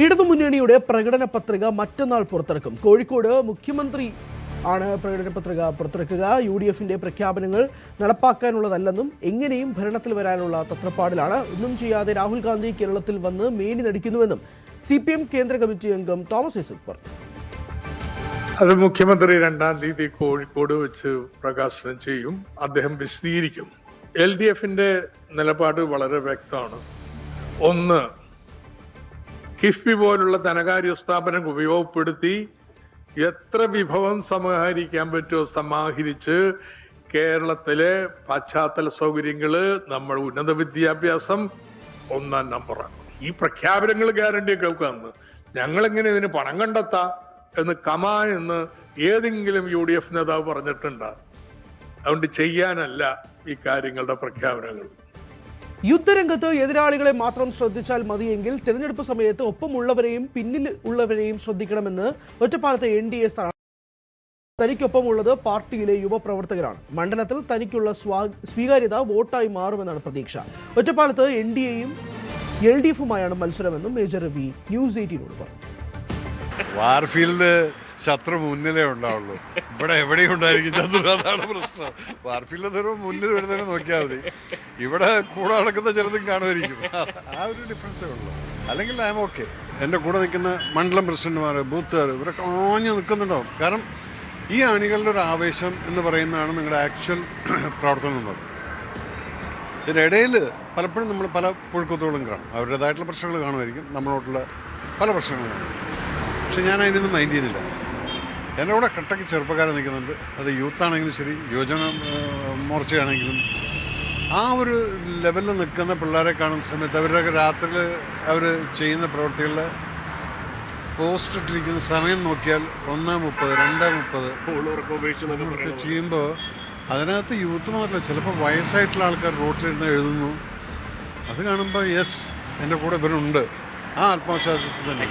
ഇടതുമുന്നണിയുടെ പ്രകടന പത്രിക മറ്റന്നാൾ പുറത്തിറക്കും. കോഴിക്കോട് മുഖ്യമന്ത്രി ആണ് പ്രകടന പത്രിക പുറത്തിറക്കുക. UDFന്റെ പ്രഖ്യാപനങ്ങൾ നടപ്പാക്കാനുള്ളതല്ലെന്നും എങ്ങനെയും ഭരണത്തിൽ വരാനുള്ള തത്രപ്പാടിലാണ്. ഒന്നും ചെയ്യാതെ രാഹുൽ ഗാന്ധി കേരളത്തിൽ വന്ന് മേനി നടിക്കുന്നുവെന്നും CPM കേന്ദ്ര കമ്മിറ്റി അംഗം തോമസ് ഐസക് പറഞ്ഞു. അത് മുഖ്യമന്ത്രി 2-ാം തീയതി കോഴിക്കോട് വെച്ച് പ്രകാശനം ചെയ്യും. അദ്ദേഹം വിശദീകരിക്കും. LDFന്റെ നിലപാട് വളരെ വ്യക്തമാണ്. ഒന്ന്, കിഫ്ബി പോലുള്ള ധനകാര്യ സ്ഥാപനം ഉപയോഗപ്പെടുത്തി എത്ര വിഭവം സമാഹരിക്കാൻ പറ്റുമോ സമാഹരിച്ച് കേരളത്തിലെ പശ്ചാത്തല സൗകര്യങ്ങള്, നമ്മൾ ഉന്നത വിദ്യാഭ്യാസം 1-ാം നമ്പറാണ്. ഈ പ്രഖ്യാപനങ്ങൾ ഗ്യാരണ്ടി കേൾക്കാമെന്ന് ഞങ്ങളെങ്ങനെ ഇതിന് പണം കണ്ടെത്താം എന്ന് എന്ന് ഏതെങ്കിലും UDF നേതാവ് പറഞ്ഞിട്ടുണ്ടോ? അതുകൊണ്ട് ചെയ്യാനല്ല ഈ കാര്യങ്ങളുടെ പ്രഖ്യാപനങ്ങൾ. യുദ്ധരംഗത്ത് എതിരാളികളെ മാത്രം ശ്രദ്ധിച്ചാൽ മതിയെങ്കിൽ തെരഞ്ഞെടുപ്പ് സമയത്ത് ഒപ്പമുള്ളവരെയും പിന്നിൽ ഉള്ളവരെയും ശ്രദ്ധിക്കണമെന്ന് ഒറ്റപ്പാലത്തെ NDA സ്ഥാനാർത്ഥി. തനിക്കൊപ്പമുള്ളത് പാർട്ടിയിലെ യുവപ്രവർത്തകരാണ്. മണ്ഡലത്തിൽ തനിക്കുള്ള സ്വീകാര്യത വോട്ടായി മാറുമെന്നാണ് പ്രതീക്ഷ. ഒറ്റപ്പാലത്ത് NDAയും LDFുമായാണ് മത്സരമെന്നും മേജർ രവി ന്യൂസ് 18നോട് പറഞ്ഞു. വാർഫീൽഡ് ശത്രു മുന്നിലേ ഉണ്ടാവുള്ളൂ. ഇവിടെ എവിടെയും ഉണ്ടായിരിക്കും ശത്രു. അതാണ് പ്രശ്നം. വാർഫീൽഡ് തരുമ്പോൾ മുന്നിൽ വരുന്നതിന് നോക്കിയാൽ മതി. ഇവിടെ കൂടെ നടക്കുന്ന ചിലതും കാണുമായിരിക്കും. ആ ഒരു ഡിഫറൻസേ ഉള്ളൂ. അല്ലെങ്കിൽ ഐ എം ഓക്കെ. എൻ്റെ കൂടെ നിൽക്കുന്ന മണ്ഡലം പ്രസിഡന്റുമാർ, ബൂത്തുകാർ, ഇവരൊക്കെ ആഞ്ഞു നിൽക്കുന്നുണ്ടാവും. കാരണം ഈ അണികളുടെ ഒരു ആവേശം എന്ന് പറയുന്നതാണ് നിങ്ങളുടെ ആക്ച്വൽ പ്രവർത്തനം എന്നുള്ളത്. ഇതിനിടയിൽ പലപ്പോഴും നമ്മൾ പല പുഴുക്കുത്തുകളും കാണും. അവരുടേതായിട്ടുള്ള പ്രശ്നങ്ങൾ കാണുമായിരിക്കും, നമ്മളോട്ടുള്ള പല പ്രശ്നങ്ങളും കാണും. പക്ഷെ ഞാൻ അതിനൊന്നും മൈൻഡ് ചെയ്യുന്നില്ല. എൻ്റെ കൂടെ കട്ടക്ക് ചെറുപ്പക്കാരെ നിൽക്കുന്നുണ്ട്. അത് യൂത്ത് ആണെങ്കിലും ശരി, യുവജന മോർച്ചയാണെങ്കിലും ആ ഒരു ലെവലിൽ നിൽക്കുന്ന പിള്ളേരെ കാണുന്ന സമയത്ത് അവരുടെയൊക്കെ രാത്രിയിൽ അവർ ചെയ്യുന്ന പ്രവൃത്തികളിൽ പോസ്റ്റ് ഇട്ടിരിക്കുന്ന സമയം നോക്കിയാൽ 1:30, 2:30 ചെയ്യുമ്പോൾ അതിനകത്ത് യൂത്ത് മാത്രമല്ല, ചിലപ്പോൾ വയസ്സായിട്ടുള്ള ആൾക്കാർ റോട്ടിലിരുന്ന് എഴുതുന്നു. അത് കാണുമ്പോൾ യെസ്, എൻ്റെ കൂടെ ഇവരുണ്ട്. ആ ആത്മവിശ്വാസത്തിൽ തന്നെ.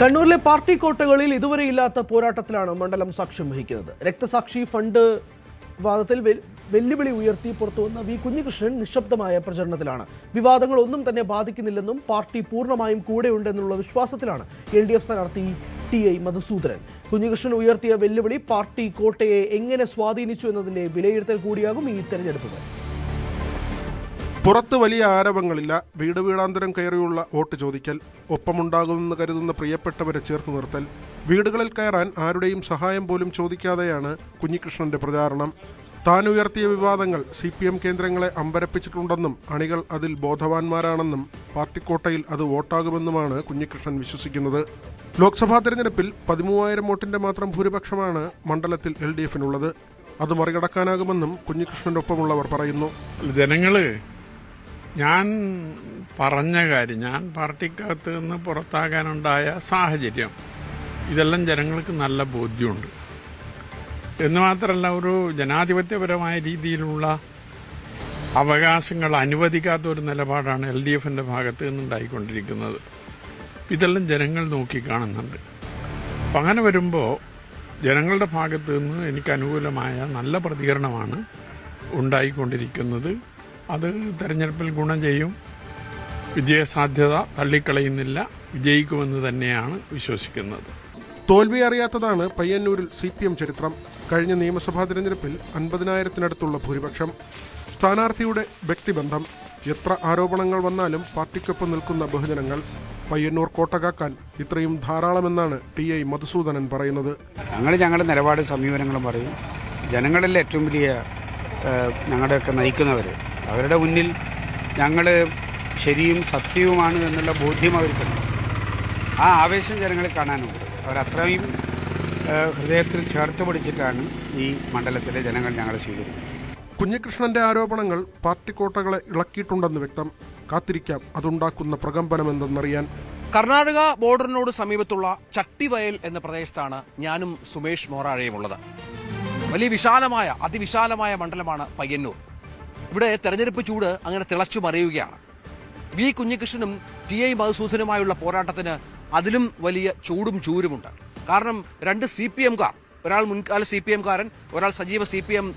കണ്ണൂരിലെ പാർട്ടി കോട്ടകളിൽ ഇതുവരെ ഇല്ലാത്ത പോരാട്ടത്തിലാണ് മണ്ഡലം സാക്ഷ്യം വഹിക്കുന്നത്. രക്തസാക്ഷി ഫണ്ട് വിവാദത്തിൽ വെല്ലുവിളി ഉയർത്തി പുറത്തുവന്ന വി കുഞ്ഞികൃഷ്ണൻ നിശബ്ദമായ പ്രചരണത്തിലാണ്. വിവാദങ്ങളൊന്നും തന്നെ ബാധിക്കുന്നില്ലെന്നും പാർട്ടി പൂർണ്ണമായും കൂടെയുണ്ടെന്നുള്ള വിശ്വാസത്തിലാണ് LDF സ്ഥാനാർത്ഥി TI മധുസൂദനൻ. കുഞ്ഞികൃഷ്ണൻ ഉയർത്തിയ വെല്ലുവിളി പാർട്ടി കോട്ടയെ എങ്ങനെ സ്വാധീനിച്ചു എന്നതിന്റെ വിലയിരുത്തൽ കൂടിയാകും ഈ തെരഞ്ഞെടുപ്പ്. പുറത്ത് വലിയ ആരവങ്ങളില്ല. വീട് വീടാന്തരം കയറിയുള്ള വോട്ട് ചോദിക്കൽ, ഒപ്പമുണ്ടാകുമെന്ന് കരുതുന്ന പ്രിയപ്പെട്ടവരെ ചേർത്ത് നിർത്തൽ. വീടുകളിൽ കയറാൻ ആരുടെയും സഹായം പോലും ചോദിക്കാതെയാണ് കുഞ്ഞികൃഷ്ണന്റെ പ്രചാരണം. താൻ ഉയർത്തിയ വിവാദങ്ങൾ CPM കേന്ദ്രങ്ങളെ അമ്പരപ്പിച്ചിട്ടുണ്ടെന്നും അണികൾ അതിൽ ബോധവാന്മാരാണെന്നും പാർട്ടിക്കോട്ടയിൽ അത് വോട്ടാകുമെന്നുമാണ് കുഞ്ഞികൃഷ്ണൻ വിശ്വസിക്കുന്നത്. ലോക്സഭാ തെരഞ്ഞെടുപ്പിൽ 13,000 വോട്ടിന്റെ മാത്രം ഭൂരിപക്ഷമാണ് മണ്ഡലത്തിൽ LDFിനുള്ളത്. അത് മറികടക്കാനാകുമെന്നും കുഞ്ഞികൃഷ്ണന്റെ ഒപ്പമുള്ളവർ പറയുന്നു. ജനങ്ങള് ഞാൻ പറഞ്ഞ കാര്യം, ഞാൻ പാർട്ടിക്കകത്ത് നിന്ന് പുറത്താകാനുണ്ടായ സാഹചര്യം, ഇതെല്ലാം ജനങ്ങൾക്ക് നല്ല ബോധ്യമുണ്ട്. എന്ന് മാത്രമല്ല, ഒരു ജനാധിപത്യപരമായ രീതിയിലുള്ള അവകാശങ്ങൾ അനുവദിക്കാത്ത ഒരു നിലപാടാണ് LDFിന്റെ ഭാഗത്ത് നിന്നുണ്ടായിക്കൊണ്ടിരിക്കുന്നത്. ഇതെല്ലാം ജനങ്ങൾ നോക്കിക്കാണുന്നുണ്ട്. അപ്പം അങ്ങനെ വരുമ്പോൾ ജനങ്ങളുടെ ഭാഗത്ത് നിന്ന് എനിക്ക് അനുകൂലമായ നല്ല പ്രതികരണമാണ് ഉണ്ടായിക്കൊണ്ടിരിക്കുന്നത്. അത് തെരഞ്ഞെടുപ്പിൽ ഗുണം ചെയ്യും. വിജയസാധ്യത തള്ളിക്കളയുന്നില്ല, വിജയിക്കുമെന്ന് തന്നെയാണ് വിശ്വസിക്കുന്നത്. തോൽവി അറിയാത്തതാണ് പയ്യന്നൂരിൽ CPM ചരിത്രം. കഴിഞ്ഞ നിയമസഭാ തിരഞ്ഞെടുപ്പിൽ 50,000-നടുത്തുള്ള ഭൂരിപക്ഷം. സ്ഥാനാർത്ഥിയുടെ വ്യക്തിബന്ധം, എത്ര ആരോപണങ്ങൾ വന്നാലും പാർട്ടിക്കൊപ്പം നിൽക്കുന്ന ബഹുജനങ്ങൾ. പയ്യന്നൂർ കോട്ടകാക്കാൻ ഇത്രയും ധാരാളമെന്നാണ് TI മധുസൂദനൻ പറയുന്നത്. ഞങ്ങളുടെ നിലപാട് സമീപനങ്ങളും പറയും. ജനങ്ങളിൽ ഏറ്റവും വലിയ ഞങ്ങളുടെയൊക്കെ നയിക്കുന്നവർ, അവരുടെ മുന്നിൽ ഞങ്ങൾ ശരിയും സത്യവുമാണ് എന്നുള്ള ബോധ്യം അവർക്കുണ്ട്. ആ ആവേശം ജനങ്ങളിൽ കാണാനുണ്ട്. അവരത്രയും ഹൃദയത്തിൽ ചേർത്ത് പിടിച്ചിട്ടാണ് ഈ മണ്ഡലത്തിലെ ജനങ്ങൾ ഞങ്ങളെ സ്വീകരിക്കുന്നത്. കുഞ്ഞികൃഷ്ണന്റെ ആരോപണങ്ങൾ പാർട്ടിക്കോട്ടകളെ ഇളക്കിയിട്ടുണ്ടെന്ന് വ്യക്തം. കാത്തിരിക്കാം അതുണ്ടാക്കുന്ന പ്രകമ്പനമെന്തെന്നറിയാൻ. കർണാടക ബോർഡറിനോട് സമീപത്തുള്ള ചട്ടിവയൽ എന്ന പ്രദേശത്താണ് ഞാനും സുമേഷ് മോറാഴയുമുള്ളത്. വലിയ വിശാലമായ, അതിവിശാലമായ മണ്ഡലമാണ് പയ്യന്നൂർ. ഇവിടെ തെരഞ്ഞെടുപ്പ് ചൂട് അങ്ങനെ തിളച്ചു മറിയുകയാണ്. വി കുഞ്ഞികൃഷ്ണനും TI മധുസൂദനുമായുള്ള പോരാട്ടത്തിന് അതിലും വലിയ ചൂടും ചൂരുമുണ്ട്. കാരണം രണ്ട് CPMകാർ, ഒരാൾ മുൻകാല CPMകാരൻ, ഒരാൾ സജീവ CPM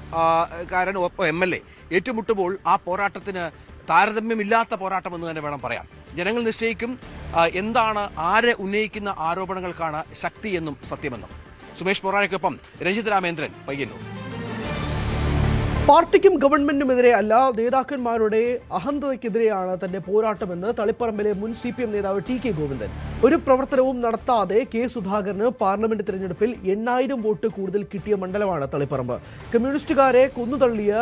കാരൻ, ഒപ്പം MLA ഏറ്റുമുട്ടുമ്പോൾ ആ പോരാട്ടത്തിന് താരതമ്യമില്ലാത്ത പോരാട്ടമെന്ന് തന്നെ വേണം പറയാൻ. ജനങ്ങൾ നിശ്ചയിക്കും എന്താണ്, ആര് ഉന്നയിക്കുന്ന ആരോപണങ്ങൾക്കാണ് ശക്തിയെന്നും സത്യമെന്നും. സുമേഷ് മൊറാഴയ്ക്കൊപ്പം രഞ്ജിത് രാമേന്ദ്രൻ, പയ്യന്നൂർ. പാർട്ടിക്കും ഗവൺമെന്റിനുമെതിരെ അല്ല, നേതാക്കന്മാരുടെ അഹന്തതയ്ക്കെതിരെയാണ് തന്റെ പോരാട്ടമെന്ന് തളിപ്പറമ്പിലെ മുൻ CPM നേതാവ് TK ഗോവിന്ദൻ. ഒരു പ്രവർത്തനവും നടത്താതെ K സുധാകരന് പാർലമെന്റ് തെരഞ്ഞെടുപ്പിൽ 8,000 വോട്ട് കൂടുതൽ കിട്ടിയ മണ്ഡലമാണ് തളിപ്പറമ്പ്. കമ്മ്യൂണിസ്റ്റുകാരെ കൊന്നുതള്ളിയ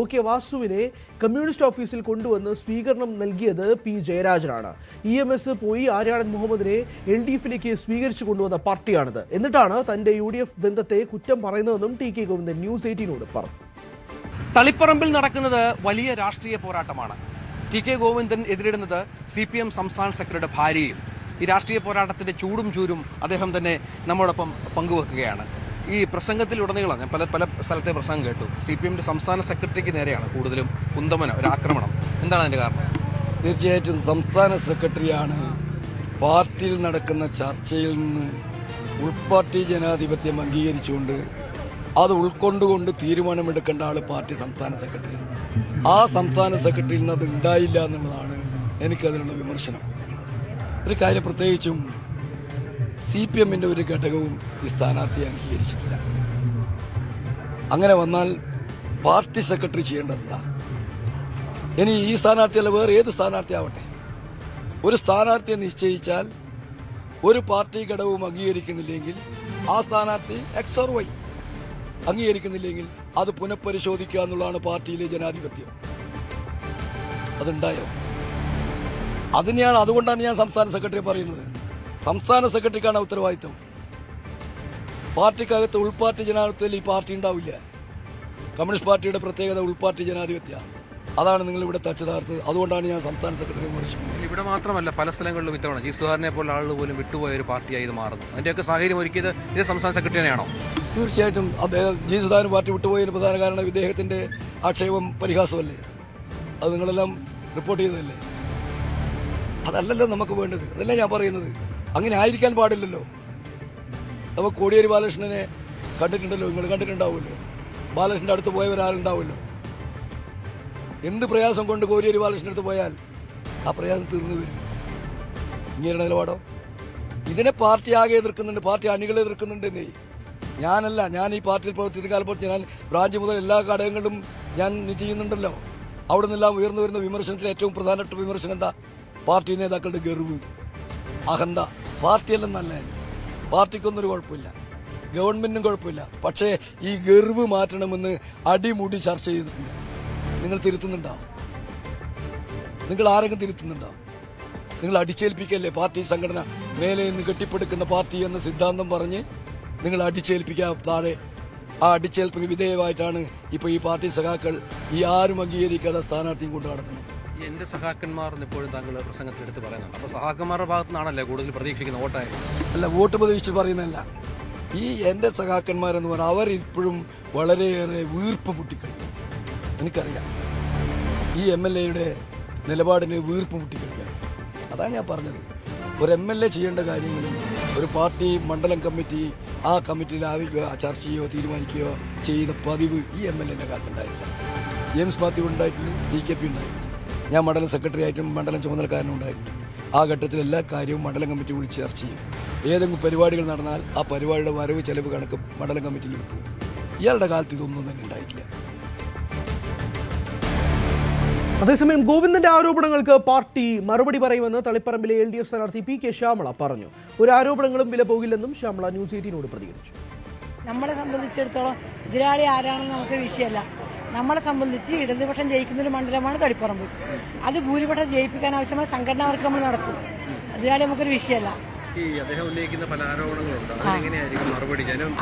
OK വാസുവിനെ കമ്മ്യൂണിസ്റ്റ് ഓഫീസിൽ കൊണ്ടുവന്ന് സ്വീകരണം നൽകിയത് P ജയരാജനാണ്. EMS പോയി ആര്യാടൻ മുഹമ്മദിനെ LDFിലേക്ക് സ്വീകരിച്ചു കൊണ്ടുവന്ന പാർട്ടിയാണിത്. എന്നിട്ടാണ് തന്റെ UDF ബന്ധത്തെ കുറ്റം പറയുന്നതെന്നും TK ഗോവിന്ദൻ ന്യൂസ് 18നോട് പറഞ്ഞു. തളിപ്പറമ്പിൽ നടക്കുന്നത് വലിയ രാഷ്ട്രീയ പോരാട്ടമാണ്. TK ഗോവിന്ദൻ എതിരിടുന്നത് CPM സംസ്ഥാന സെക്രട്ടറിയുടെ ഭാര്യയും. ഈ രാഷ്ട്രീയ പോരാട്ടത്തിന്റെ ചൂടും ചൂരും അദ്ദേഹം തന്നെ നമ്മോടൊപ്പം പങ്കുവെക്കുകയാണ്. ഈ പ്രസംഗത്തിലുടനീളം ഞാൻ പല സ്ഥലത്തെ പ്രസംഗം കേട്ടു. CPMന്റെ സംസ്ഥാന സെക്രട്ടറിക്ക് നേരെയാണ് കൂടുതലും കുന്തമന ഒരു ആക്രമണം. എന്താണ് അതിന്റെ കാരണം? തീർച്ചയായിട്ടും സംസ്ഥാന സെക്രട്ടറിയാണ് പാർട്ടിയിൽ നടക്കുന്ന ചർച്ചയിൽ നിന്ന് ഉൾപാർട്ടി ജനാധിപത്യം അംഗീകരിച്ചുകൊണ്ട് അത് ഉൾക്കൊണ്ടുകൊണ്ട് തീരുമാനമെടുക്കേണ്ട ആള് പാർട്ടി സംസ്ഥാന സെക്രട്ടറി. ആ സംസ്ഥാന സെക്രട്ടറിയിൽ നിന്ന് അത് ഉണ്ടായില്ല എന്നുള്ളതാണ് എനിക്കതിനുള്ള വിമർശനം. ഒരു കാര്യം പ്രത്യേകിച്ചും CPMന്റെ ഒരു ഘടകവും ഈ സ്ഥാനാർത്ഥിയെ അംഗീകരിച്ചിട്ടില്ല. അങ്ങനെ വന്നാൽ പാർട്ടി സെക്രട്ടറി ചെയ്യേണ്ടതെന്താ? ഇനി ഈ സ്ഥാനാർത്ഥിയല്ല, വേറെ ഏത് സ്ഥാനാർത്ഥി ആവട്ടെ, ഒരു സ്ഥാനാർത്ഥിയെ നിശ്ചയിച്ചാൽ ഒരു പാർട്ടി ഘടകവും അംഗീകരിക്കുന്നില്ലെങ്കിൽ ആ സ്ഥാനാർത്ഥി X or Y അംഗീകരിക്കുന്നില്ലെങ്കിൽ അത് പുനഃപരിശോധിക്കുക എന്നുള്ളതാണ് പാർട്ടിയിലെ ജനാധിപത്യം. അതുണ്ടായോ? അതുകൊണ്ടാണ് ഞാൻ സംസ്ഥാന സെക്രട്ടറി പറയുന്നത്. സംസ്ഥാന സെക്രട്ടറിക്കാണ് ഉത്തരവാദിത്വം. പാർട്ടിക്കകത്ത് ഉൾപാർട്ടി ജനാധിപത്യത്തിൽ ഈ പാർട്ടി ഉണ്ടാവില്ല. കമ്മ്യൂണിസ്റ്റ് പാർട്ടിയുടെ പ്രത്യേകത ഉൾപാർട്ടി ജനാധിപത്യ. അതാണ് നിങ്ങൾ ഇവിടെ തച്ചതാർത്തത്. അതുകൊണ്ടാണ് ഞാൻ സംസ്ഥാന സെക്രട്ടറി വിമർശിക്കുന്നത്. ഇവിടെ മാത്രമല്ല, പല സ്ഥലങ്ങളിലും ഇത്തവണ G സുധാകരനെ പോലുള്ള ആളുകൾ പോലും വിട്ടുപോയ ഒരു പാർട്ടിയായി ഇത് മാറുന്നു. അതിന്റെയൊക്കെ സാഹചര്യം ഒരുക്കിയത് ഇത് സംസ്ഥാന സെക്രട്ടറി തന്നെയാണോ? തീർച്ചയായിട്ടും അദ്ദേഹം G സുധാകരൻ പാർട്ടി വിട്ടുപോയതിന് പ്രധാന കാരണം ഇദ്ദേഹത്തിന്റെ ആക്ഷേപം പരിഹാസമല്ലേ? അത് നിങ്ങളെല്ലാം റിപ്പോർട്ട് ചെയ്തതല്ലേ? അതല്ലല്ലോ നമുക്ക് വേണ്ടത്. അതല്ലേ ഞാൻ പറയുന്നത്. അങ്ങനെ ആയിരിക്കാൻ പാടില്ലല്ലോ. നമുക്ക് കോടിയേരി ബാലകൃഷ്ണനെ കണ്ടിട്ടുണ്ടല്ലോ, നിങ്ങൾ കണ്ടിട്ടുണ്ടാവുമല്ലോ. ബാലകൃഷ്ണന്റെ അടുത്ത് പോയവരാളുണ്ടാവുമല്ലോ. എന്ത് പ്രയാസം കൊണ്ട് കോടിയേരി ബാലകൃഷ്ണന്റെ അടുത്ത് പോയാൽ ആ പ്രയാസം തീർന്നു വരും. ഇങ്ങനെ നിലപാടോ? ഇതിനെ പാർട്ടി ആകെ എതിർക്കുന്നുണ്ട്, പാർട്ടി അണികളെ എതിർക്കുന്നുണ്ടെന്നേ. ഞാനല്ല, ഞാൻ ഈ പാർട്ടിയിൽ പ്രവർത്തിക്കുന്ന കാലപ്പോൾ ഞാൻ ബ്രാഞ്ച് മുതൽ എല്ലാ ഘടകങ്ങളും ഞാൻ ചെയ്യുന്നുണ്ടല്ലോ. അവിടെ നിന്നെല്ലാം ഉയർന്നു വരുന്ന വിമർശനത്തിൽ ഏറ്റവും പ്രധാനപ്പെട്ട വിമർശനം എന്താ? പാർട്ടി നേതാക്കളുടെ ഗർവ്, അഹന്ത. പാർട്ടിയെല്ലാം നല്ല, പാർട്ടിക്കൊന്നൊരു കുഴപ്പമില്ല, ഗവൺമെന്റിനും കുഴപ്പമില്ല. പക്ഷേ ഈ ഗർവ് മാറ്റണമെന്ന് അടിമുടി ചർച്ച ചെയ്തിട്ടുണ്ട്. നിങ്ങൾ തിരുത്തുന്നുണ്ടോ? നിങ്ങൾ ആരെങ്കിലും തിരുത്തുന്നുണ്ടോ? നിങ്ങൾ അടിച്ചേൽപ്പിക്കല്ലേ പാർട്ടി സംഘടന, മേലെ നിന്ന് കെട്ടിപ്പടുക്കുന്ന പാർട്ടി എന്ന സിദ്ധാന്തം പറഞ്ഞ് നിങ്ങൾ അടിച്ചേൽപ്പിക്കാൻ താഴെ. ആ അടിച്ചേൽപ്പിന് വിധേയമായിട്ടാണ് ഇപ്പോൾ ഈ പാർട്ടി സഖാക്കൾ ഈ ആരും അംഗീകരിക്കാതെ സ്ഥാനാർത്ഥിയും കൊണ്ട് നടക്കുന്നത്. എന്റെ സഹാക്കന്മാർ എപ്പോഴും താങ്കൾ പ്രസംഗത്തിലെടുത്ത് പറയുന്നുണ്ട്. അപ്പോൾ സഹാക്കന്മാരുടെ ഭാഗത്തു നിന്നാണല്ലേ കൂടുതൽ പ്രതീക്ഷിക്കുന്ന വോട്ടായത്? അല്ല, വോട്ട് പ്രതീക്ഷിച്ച് പറയുന്നതല്ല. ഈ എൻ്റെ സഖാക്കന്മാരെന്ന് പറഞ്ഞാൽ അവരിപ്പോഴും വളരെയേറെ വീർപ്പ് മുട്ടിക്കഴിഞ്ഞു. എനിക്കറിയാം ഈ MLA-യുടെ നിലപാടിന് വീർപ്പ് മുട്ടിക്കഴിഞ്ഞു. അതാണ് ഞാൻ പറഞ്ഞത്. ഒരു MLA ചെയ്യേണ്ട കാര്യങ്ങളും ഒരു പാർട്ടി മണ്ഡലം കമ്മിറ്റി ആ കമ്മിറ്റിയിൽ ചർച്ച ചെയ്യുകയോ തീരുമാനിക്കുകയോ ചെയ്ത പതിവ് ഈ MLA-ന്റെ കാലത്തുണ്ടായിട്ടില്ല. ജെയിംസ് മാത്യു ഉണ്ടായിട്ടുണ്ട്, CKP ഉണ്ടായിട്ടുണ്ട്, ഞാൻ മണ്ഡലം സെക്രട്ടറി ആയിട്ടും മണ്ഡലം ചുമതലക്കാരനും ഉണ്ടായിട്ടുണ്ട്. ആ ഘട്ടത്തിൽ എല്ലാ കാര്യവും മണ്ഡലം കമ്മിറ്റി വിളിച്ച് ചർച്ച ചെയ്യും. ഏതെങ്കിലും പരിപാടികൾ നടന്നാൽ ആ പരിപാടിയുടെ വരവ് ചെലവ് കണക്ക് മണ്ഡലം കമ്മിറ്റിയിൽ വെക്കും. ഇയാളുടെ കാലത്ത് ഇതൊന്നും തന്നെ ഉണ്ടായിട്ടില്ല. അതേസമയം ഗോവിന്ദന്റെ ആരോപണങ്ങൾക്ക് പാർട്ടി മറുപടി പറയുമെന്ന് തളിപ്പറമ്പിലെ LDF സ്ഥാനാർത്ഥി PK ശ്യാമള പറഞ്ഞു. ഒരു ആരോപണങ്ങളും വില പോകില്ലെന്നും ശ്യാമള ന്യൂസ് 18നോട് പ്രതികരിച്ചു. നമ്മളെ സംബന്ധിച്ചിടത്തോളം എതിരാളി ആരാണെന്ന് നമുക്ക് വിഷയമല്ല. നമ്മളെ സംബന്ധിച്ച് ഇടതുപക്ഷം ജയിക്കുന്നൊരു മണ്ഡലമാണ് തളിപ്പറമ്പ്. അത് ഭൂരിപക്ഷം ജയിപ്പിക്കാൻ ആവശ്യമായ സംഘടനാ വർക്ക് നമ്മൾ നടത്തും. എതിരാളി നമുക്കൊരു വിഷയമല്ല.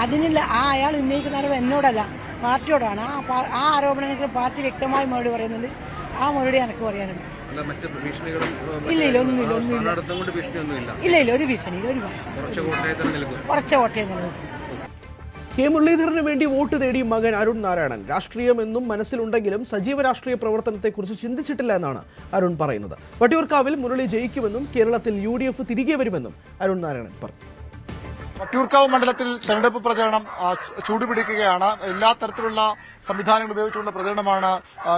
അതിനുള്ള അയാൾ ഉന്നയിക്കുന്ന ആരോപണം എന്നോടല്ല, പാർട്ടിയോടാണ്. ആ ആരോപണങ്ങൾക്ക് പാർട്ടി വ്യക്തമായി മറുപടി പറയുന്നുണ്ട്. ആ മറുപടി എനിക്ക് പറയാനുണ്ട്. ഇല്ല, ഒരു ഭീഷണിയില്ല. കുറച്ച് കോട്ടയം നിലനിൽക്കും. കെ മുരളീധരന് വേണ്ടി വോട്ട് തേടി മകൻ അരുൺ നാരായണൻ. രാഷ്ട്രീയമെന്നും മനസ്സിലുണ്ടെങ്കിലും സജീവ രാഷ്ട്രീയ പ്രവർത്തനത്തെക്കുറിച്ച് ചിന്തിച്ചിട്ടില്ല എന്നാണ് അരുൺ പറയുന്നത്. വട്ടിയൂർക്കാവിൽ മുരളി ജയിക്കുമെന്നും കേരളത്തിൽ UDF തിരികെ വരുമെന്നും അരുൺ നാരായണൻ പറഞ്ഞു. വട്ടിയൂർക്കാവ് മണ്ഡലത്തിൽ തെരഞ്ഞെടുപ്പ് പ്രചരണം ചൂടുപിടിക്കുകയാണ്. എല്ലാ തരത്തിലുള്ള സംവിധാനങ്ങൾ ഉപയോഗിച്ചുള്ള പ്രചരണമാണ്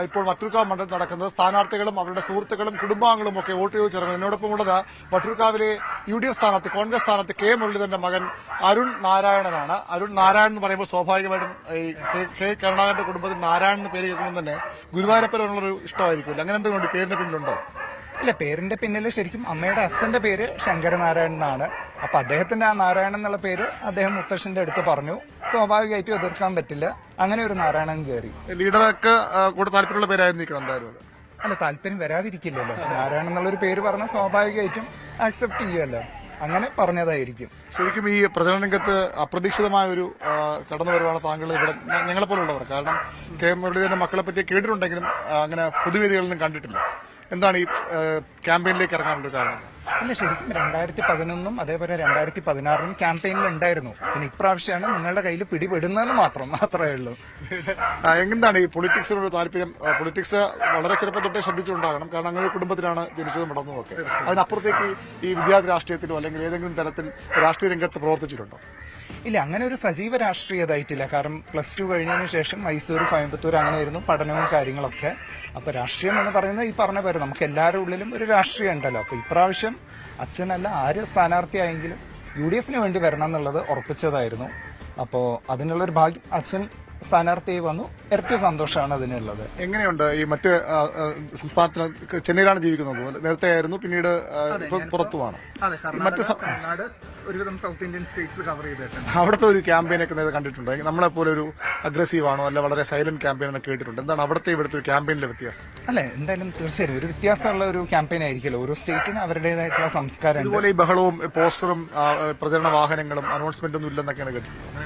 ഇപ്പോൾ വട്ടിയൂർക്കാവ് മണ്ഡലത്തിൽ നടക്കുന്നത്. സ്ഥാനാർത്ഥികളും അവരുടെ സുഹൃത്തുക്കളും കുടുംബാംഗങ്ങളും ഒക്കെ വോട്ട് ചോദിച്ചിറങ്ങുന്നത്. എന്നോടൊപ്പം ഉള്ളത് വട്ടിയൂർക്കാവിലെ UDF സ്ഥാനാർത്ഥി, കോൺഗ്രസ് സ്ഥാനാർത്ഥി കെ മുരളീധരന്റെ മകൻ അരുൺ നാരായണനാണ്. അരുൺ നാരായണൻ എന്ന് പറയുമ്പോൾ സ്വാഭാവികമായിട്ടും കെ കരുണാകരന്റെ കുടുംബത്തിൽ നാരായണൻ എന്ന് പേര് കേൾക്കുമ്പോൾ തന്നെ ഗുരുവായൂരപ്പനുള്ളൊരു ഇഷ്ടമായിരിക്കില്ല. അങ്ങനെ എന്തെങ്കിലും പേരിന്റെ പിന്നിലുണ്ടോ? ഇല്ല, പേരിന്റെ പിന്നിൽ ശരിക്കും അമ്മയുടെ അച്ഛന്റെ പേര് ശങ്കരനാരായണൻ എന്നാണ്. അപ്പൊ അദ്ദേഹത്തിന്റെ ആ നാരായണൻ എന്നുള്ള പേര് അദ്ദേഹം മുത്തശ്ശന്റെ അടുത്ത് പറഞ്ഞു. സ്വാഭാവികമായിട്ടും എതിർക്കാൻ പറ്റില്ല. അങ്ങനെ ഒരു നാരായണൻ കയറി. ലീഡർക്ക് കൂടെ താല്പര്യമുള്ള പേരായിരിക്കണം എന്തായാലും. അല്ല, താല്പര്യം വരാതിരിക്കില്ലല്ലോ. നാരായണൻ എന്നുള്ളൊരു പേര് പറഞ്ഞാൽ സ്വാഭാവികമായിട്ടും ആക്സെപ്റ്റ് ചെയ്യുമല്ലോ. അങ്ങനെ പറഞ്ഞതായിരിക്കും. ശരിക്കും ഈ പ്രചരണ രംഗത്ത് അപ്രതീക്ഷിതമായ ഒരു കടന്നുവരവാണ് താങ്കൾ ഇവിടെ ഞങ്ങളെപ്പോലുള്ളവർ. കാരണം കെ മുരളീധരന്റെ മക്കളെ പറ്റി കേട്ടിട്ടുണ്ടെങ്കിലും അങ്ങനെ പൊതുവേദികളിലും കണ്ടിട്ടില്ല. എന്താണ് ഈ ക്യാമ്പയിനിലേക്ക് ഇറങ്ങാനുള്ള കാരണം? അല്ല, ശരിക്കും 2011 അതേപോലെ 2016 ക്യാമ്പയിനിൽ ഉണ്ടായിരുന്നു. പിന്നെ ഇപ്രാവശ്യമാണ് നിങ്ങളുടെ കയ്യിൽ പിടിപെടുന്നതെന്ന് മാത്രമേ ഉള്ളൂ. എന്താണ് ഈ പൊളിറ്റിക്സിനോട് താല്പര്യം? പൊളിറ്റിക്സ് വളരെ ചെറുപ്പം തൊട്ടേ ശ്രദ്ധിച്ചുണ്ടാകണം. കാരണം അങ്ങനെ ഒരു കുടുംബത്തിലാണ് ജനിച്ചതും വളർന്നതും ഒക്കെ. അതിനപ്പുറത്തേക്ക് ഈ വിദ്യാർത്ഥി രാഷ്ട്രീയത്തിലോ അല്ലെങ്കിൽ ഏതെങ്കിലും തരത്തിൽ രാഷ്ട്രീയ രംഗത്ത് പ്രവർത്തിച്ചിട്ടുണ്ടോ? ഇല്ല, അങ്ങനെ ഒരു സജീവ രാഷ്ട്രീയതായിട്ടില്ല. കാരണം +2 കഴിഞ്ഞതിന് ശേഷം മൈസൂർ, കോയമ്പത്തൂർ അങ്ങനെയായിരുന്നു പഠനവും കാര്യങ്ങളൊക്കെ. അപ്പൊ രാഷ്ട്രീയം എന്ന് പറയുന്നത് ഈ പറഞ്ഞ പോലെ നമുക്ക് എല്ലാവരുടെ ഉള്ളിലും ഒരു രാഷ്ട്രീയം ഉണ്ടല്ലോ. അപ്പൊ ഇപ്രാവശ്യം അച്ഛനല്ല ആര് സ്ഥാനാർത്ഥിയായെങ്കിലും UDF-ന് വേണ്ടി വരണം എന്നുള്ളത് ഉറപ്പിച്ചതായിരുന്നു. അപ്പോൾ അതിനുള്ളൊരു ഭാഗ്യം അച്ഛൻ സ്ഥാനാർത്ഥിയായി വന്നു. ഇരട്ടി സന്തോഷമാണ് അതിനുള്ളത്. എങ്ങനെയുണ്ട് ഈ മറ്റ് സംസ്ഥാനത്തിന്? ചെന്നൈയിലാണ് ജീവിക്കുന്നത്, നേരത്തെ ആയിരുന്നു, പിന്നീട് പുറത്തുമാണ്. മറ്റ് ഒരുവിധം സൗത്ത് ഇന്ത്യൻ സ്റ്റേറ്റ്സ് കവർ ചെയ്തിട്ടുണ്ട്. അവിടുത്തെ ഒരു ക്യാമ്പയിനൊക്കെ നേരെ കണ്ടിട്ടുണ്ടോ? നമ്മളെപ്പോലെ ഒരു അഗ്രസീവ് ആണോ അല്ല വളരെ സൈലന്റ് ക്യാമ്പയിൻ എന്ന് കേട്ടിട്ടുണ്ട്. എന്താണ് അവിടുത്തെ ഇവിടുത്തെ ഒരു ക്യാമ്പയിനിലെ വ്യത്യാസം? അല്ലെ, എന്തായാലും തീർച്ചയായും ഒരു വ്യത്യാസമുള്ള ഒരു ക്യാമ്പയിൻ ആയിരിക്കുമല്ലോ. ഓരോ സ്റ്റേറ്റിന് അവരുടേതായിട്ടുള്ള സംസ്കാരം. ഇതുപോലെ ഈ ബഹളവും പോസ്റ്ററും പ്രചരണ വാഹനങ്ങളും അനൗൺസ്മെന്റ് ഒന്നും ഇല്ലെന്നൊക്കെയാണ് കേട്ടിട്ടുള്ളത്.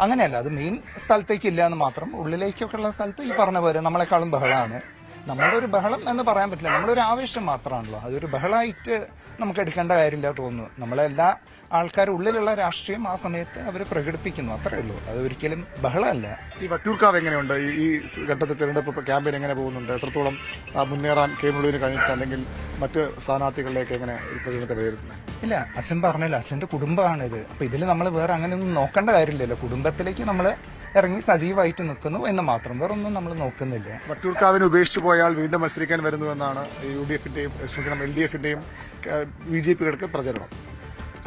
അങ്ങനെയല്ല, അത് മെയിൻ സ്ഥലത്തേക്ക് ഇല്ല എന്ന് മാത്രം. ഉള്ളിലേക്കൊക്കെ ഉള്ള സ്ഥലത്ത് ഈ പറഞ്ഞ പോലെ നമ്മളെക്കാളും ബഹളമാണ്. നമ്മളുടെ ഒരു ബഹളം എന്ന് പറയാൻ പറ്റില്ല, നമ്മളൊരു ആവേശം മാത്രമാണല്ലോ. അതൊരു ബഹളമായിട്ട് നമുക്ക് എടുക്കേണ്ട കാര്യമില്ല തോന്നുന്നു. നമ്മളെല്ലാ ആൾക്കാരും ഉള്ളിലുള്ള രാഷ്ട്രീയം ആ സമയത്ത് അവർ പ്രകടിപ്പിക്കുന്നു, അത്രേ ഉള്ളൂ. അത് ഒരിക്കലും ബഹളമല്ല. ഈ വട്ടിയൂർക്കാവ് എങ്ങനെയുണ്ട്? ഈ ഘട്ടത്തിൽ തെരഞ്ഞെടുപ്പ് ക്യാമ്പയിൻ എങ്ങനെ പോകുന്നുണ്ട്? എത്രത്തോളം മുന്നേറാൻ കെ മുരളീധരന് കഴിഞ്ഞിട്ട് അല്ലെങ്കിൽ മറ്റ് സ്ഥാനാർത്ഥികളിലേക്ക് എങ്ങനെ ഒരു പ്രചരണത്തെ വിലയിരുത്തുന്നത്? ഇല്ല, അച്ഛൻ പറഞ്ഞല്ലോ, അച്ഛന്റെ കുടുംബമാണിത്. അപ്പൊ ഇതിൽ നമ്മൾ വേറെ അങ്ങനെയൊന്നും നോക്കേണ്ട കാര്യമില്ലല്ലോ. കുടുംബത്തിലേക്ക് നമ്മൾ ഇറങ്ങി സജീവമായിട്ട് നിൽക്കുന്നു എന്ന് മാത്രം, വേറെ ഒന്നും നമ്മൾ നോക്കുന്നില്ല. വട്ടിയൂർക്കാവിനെ ഉപേക്ഷിച്ചു പോയാൽ വീണ്ടും മത്സരിക്കാൻ വരുന്നു എന്നാണ് UDF-ന്റെയും LDF-ന്റെയും BJP-കൾക്ക് പ്രചരണം.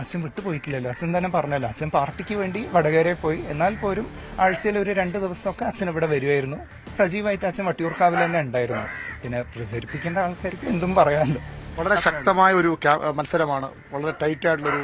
അച്ഛൻ വിട്ടുപോയിട്ടില്ലല്ലോ. അച്ഛൻ തന്നെ പറഞ്ഞല്ലോ, അച്ഛൻ പാർട്ടിക്ക് വേണ്ടി വടകരയിൽ പോയി. എന്നാൽ പോലും ആഴ്ചയിൽ ഒരു 2 ദിവസമൊക്കെ അച്ഛൻ ഇവിടെ വരുമായിരുന്നു. സജീവമായിട്ട് അച്ഛൻ വട്ടിയൂർക്കാവിൽ തന്നെ ഉണ്ടായിരുന്നു. പിന്നെ പ്രചരിപ്പിക്കേണ്ട ആൾക്കാർക്ക് എന്തും പറയാമല്ലോ. വളരെ ശക്തമായ ഒരു മത്സരമാണ്, വളരെ ടൈറ്റ് ആയിട്ടുള്ളൊരു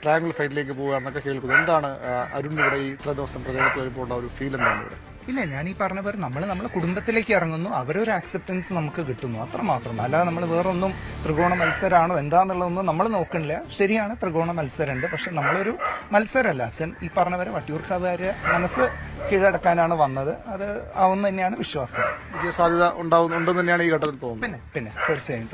ട്രയാങ്കിൾ ഫൈറ്റിലേക്ക് പോവുകയാണെന്നൊക്കെ കേൾക്കുന്നത്. എന്താണ് അരുൺ ഇവിടെ ഈ ഇത്ര ദിവസം പ്രചരണത്തിൽ വരുമ്പോൾ ഉള്ള ഒരു ഫീൽ എന്താണ് ഇവിടെ? ഇല്ല, ഞാൻ ഈ പറഞ്ഞ പോലെ നമ്മളെ കുടുംബത്തിലേക്ക് ഇറങ്ങുന്നു, അവരൊരു ആക്സെപ്റ്റൻസ് നമുക്ക് കിട്ടുന്നു, അത്രമാത്രം. അല്ലാതെ നമ്മൾ വേറൊന്നും ത്രികോണ മത്സരമാണോ എന്താന്നുള്ളതൊന്നും നമ്മൾ നോക്കണില്ല. ശരിയാണ്, ത്രികോണ മത്സരമുണ്ട്, പക്ഷെ നമ്മളൊരു മത്സരമല്ല. അച്ഛൻ ഈ പറഞ്ഞ പോലെ വട്ടിയൂർക്കാവുകാരെ മനസ്സ് കീഴടക്കാനാണ് വന്നത്. അത് ആവുന്ന തന്നെയാണ് വിശ്വാസം. വിജയ സാധ്യത ഉണ്ടെന്ന് തന്നെയാണ് ഈ ഘട്ടത്തിൽ തോന്നുന്നത്. പിന്നെ തീർച്ചയായും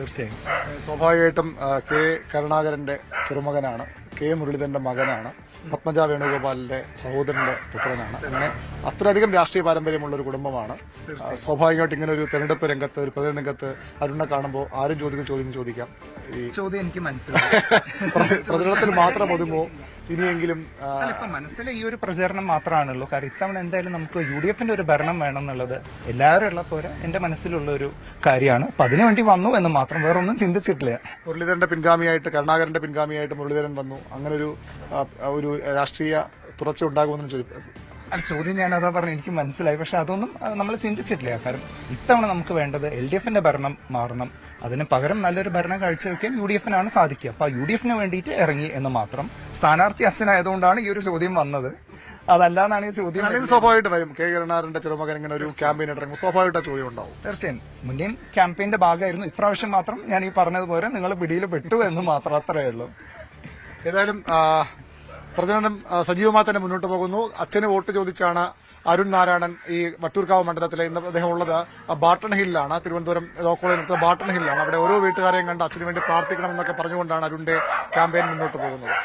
സ്വാഭാവികമായിട്ടും കെ കരുണാകരന്റെ ചെറുമകനാണ്, കെ മുരളീധരന്റെ മകനാണ്, പത്മജ വേണുഗോപാലിന്റെ സഹോദരന്റെ പുത്രനാണ്. അങ്ങനെ അത്രയധികം രാഷ്ട്രീയ പാരമ്പര്യമുള്ള ഒരു കുടുംബമാണ്. സ്വാഭാവികമായിട്ട് ഇങ്ങനെ ഒരു തെരഞ്ഞെടുപ്പ് രംഗത്ത്, ഒരു പ്രചരണ രംഗത്ത് അരുണിനെ കാണുമ്പോൾ ആരും ചോദിക്കാം. ചോദ്യം എനിക്ക് മനസ്സിലായി. പ്രചരണത്തിൽ മാത്രം ഒതുങ്ങോ ഇനിയെങ്കിലും? മനസ്സിൽ ഈ ഒരു പ്രചരണം മാത്രമാണുള്ളൂ. കാരണം ഇത്തവണ എന്തായാലും നമുക്ക് UDFന്റെ ഒരു ഭരണം വേണം എന്നുള്ളത് എല്ലാവരും ഉള്ളപ്പോലെ എന്റെ മനസ്സിലുള്ള ഒരു കാര്യമാണ്. അപ്പൊ അതിനുവേണ്ടി വന്നു എന്ന് മാത്രം, വേറൊന്നും ചിന്തിച്ചിട്ടില്ല. മുരളീധരന്റെ പിൻഗാമിയായിട്ട്, കരുണാകരന്റെ പിൻഗാമിയായിട്ട് മുരളീധരൻ വന്നു. അങ്ങനെ ഒരു രാഷ്ട്രീയ തുറച്ച ഉണ്ടാകുമെന്ന് ചോദ്യം ഞാൻ അതാ പറഞ്ഞു, എനിക്ക് മനസ്സിലായി. പക്ഷെ അതൊന്നും നമ്മൾ ചിന്തിച്ചിട്ടില്ല. കാരണം ഇത്തവണ നമുക്ക് വേണ്ടത് LDFന്റെ ഭരണം മാറണം. അതിന് പകരം നല്ലൊരു ഭരണം കാഴ്ചവെക്കാൻ UDFനാണ് സാധിക്കുക. അപ്പൊ UDFന് വേണ്ടിയിട്ട് ഇറങ്ങി എന്ന് മാത്രം. സ്ഥാനാർത്ഥി അച്ഛനായതുകൊണ്ടാണ് ഈ ഒരു ചോദ്യം വന്നത്, അതല്ലാന്നാണ് ഈ ചോദ്യം. സ്വാഭാവികമായിട്ട് വരും. കെ കരുണാകരന്റെ ചെറുമകൻ ഇങ്ങനെ ഒരു ക്യാമ്പയിൻ ഇറങ്ങും, സ്വാഭാവികമായിട്ട് ചോദ്യം ഉണ്ടാവും. തീർച്ചയായും മുന്നേയും ക്യാമ്പയിന്റെ ഭാഗമായിരുന്നു. ഇപ്രാവശ്യം മാത്രം ഞാൻ ഈ പറഞ്ഞതുപോലെ നിങ്ങൾ പിടിയിൽ പെട്ടു എന്ന് മാത്രം, അത്രയേ ഉള്ളൂ. ഏതായാലും പ്രചരണം സജീവമായി തന്നെ മുന്നോട്ട് പോകുന്നു. അച്ഛന് വോട്ട് ചോദിച്ചാണ് അരുൺ നാരായണൻ ഈ വട്ടിയൂർക്കാവ് മണ്ഡലത്തിലെ ഇന്ന് അദ്ദേഹം ഉള്ളത് ബാട്ടൺ ഹില്ലാണ്, തിരുവനന്തപുരം ലോ കോളേജിനടുത്ത് ബാട്ടൺ ഹില്ലാണ്. അവിടെ ഓരോ വീട്ടുകാരെയും കണ്ട് അച്ഛന് വേണ്ടി പ്രാർത്ഥിക്കണമെന്നൊക്കെ പറഞ്ഞുകൊണ്ടാണ് അരുണിന്റെ ക്യാമ്പയിൻ മുന്നോട്ട് പോകുന്നത്.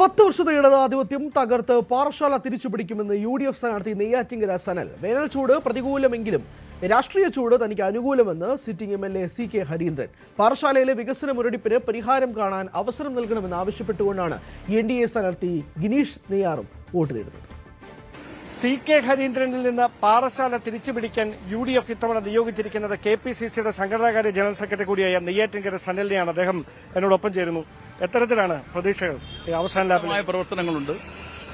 10 വർഷത്തെ ഇടതാധിപത്യം തകർത്ത് പാറശാല തിരിച്ചുപിടിക്കുമെന്ന് UDF സ്ഥാനാർത്ഥി നെയ്യാറ്റിങ്കര സനൽ. വേനൽ ചൂട് പ്രതികൂലമെങ്കിലും രാഷ്ട്രീയ ചൂട് തനിക്ക് അനുകൂലമെന്ന് സിറ്റിംഗ് MLA CK ഹരീന്ദ്രൻ. പാറശാലയിലെ വികസന മുരടിപ്പിന് പരിഹാരം കാണാൻ അവസരം നൽകണമെന്ന് ആവശ്യപ്പെട്ടുകൊണ്ടാണ് NDA സ്ഥാനാർത്ഥി ഗിനീഷ് നെയ്യാറും വോട്ട് തേടുന്നത്. CK ഹരീന്ദ്രനിൽ നിന്ന് പാറശാല തിരിച്ചുപിടിക്കാൻ UDF ഇത്തവണ നിയോഗിച്ചിരിക്കുന്നത് KPCCയുടെ സംഘടനാകാര്യ ജനറൽ സെക്രട്ടറി കൂടിയായ നെയ്യാറ്റിങ്കര സനലിനെയാണ്. അദ്ദേഹം എന്നോടൊപ്പം ചേരുന്നു. എത്തരത്തിലാണ് പ്രതീക്ഷകൾ? അവസാന ലാഭമായ പ്രവർത്തനങ്ങളുണ്ട്.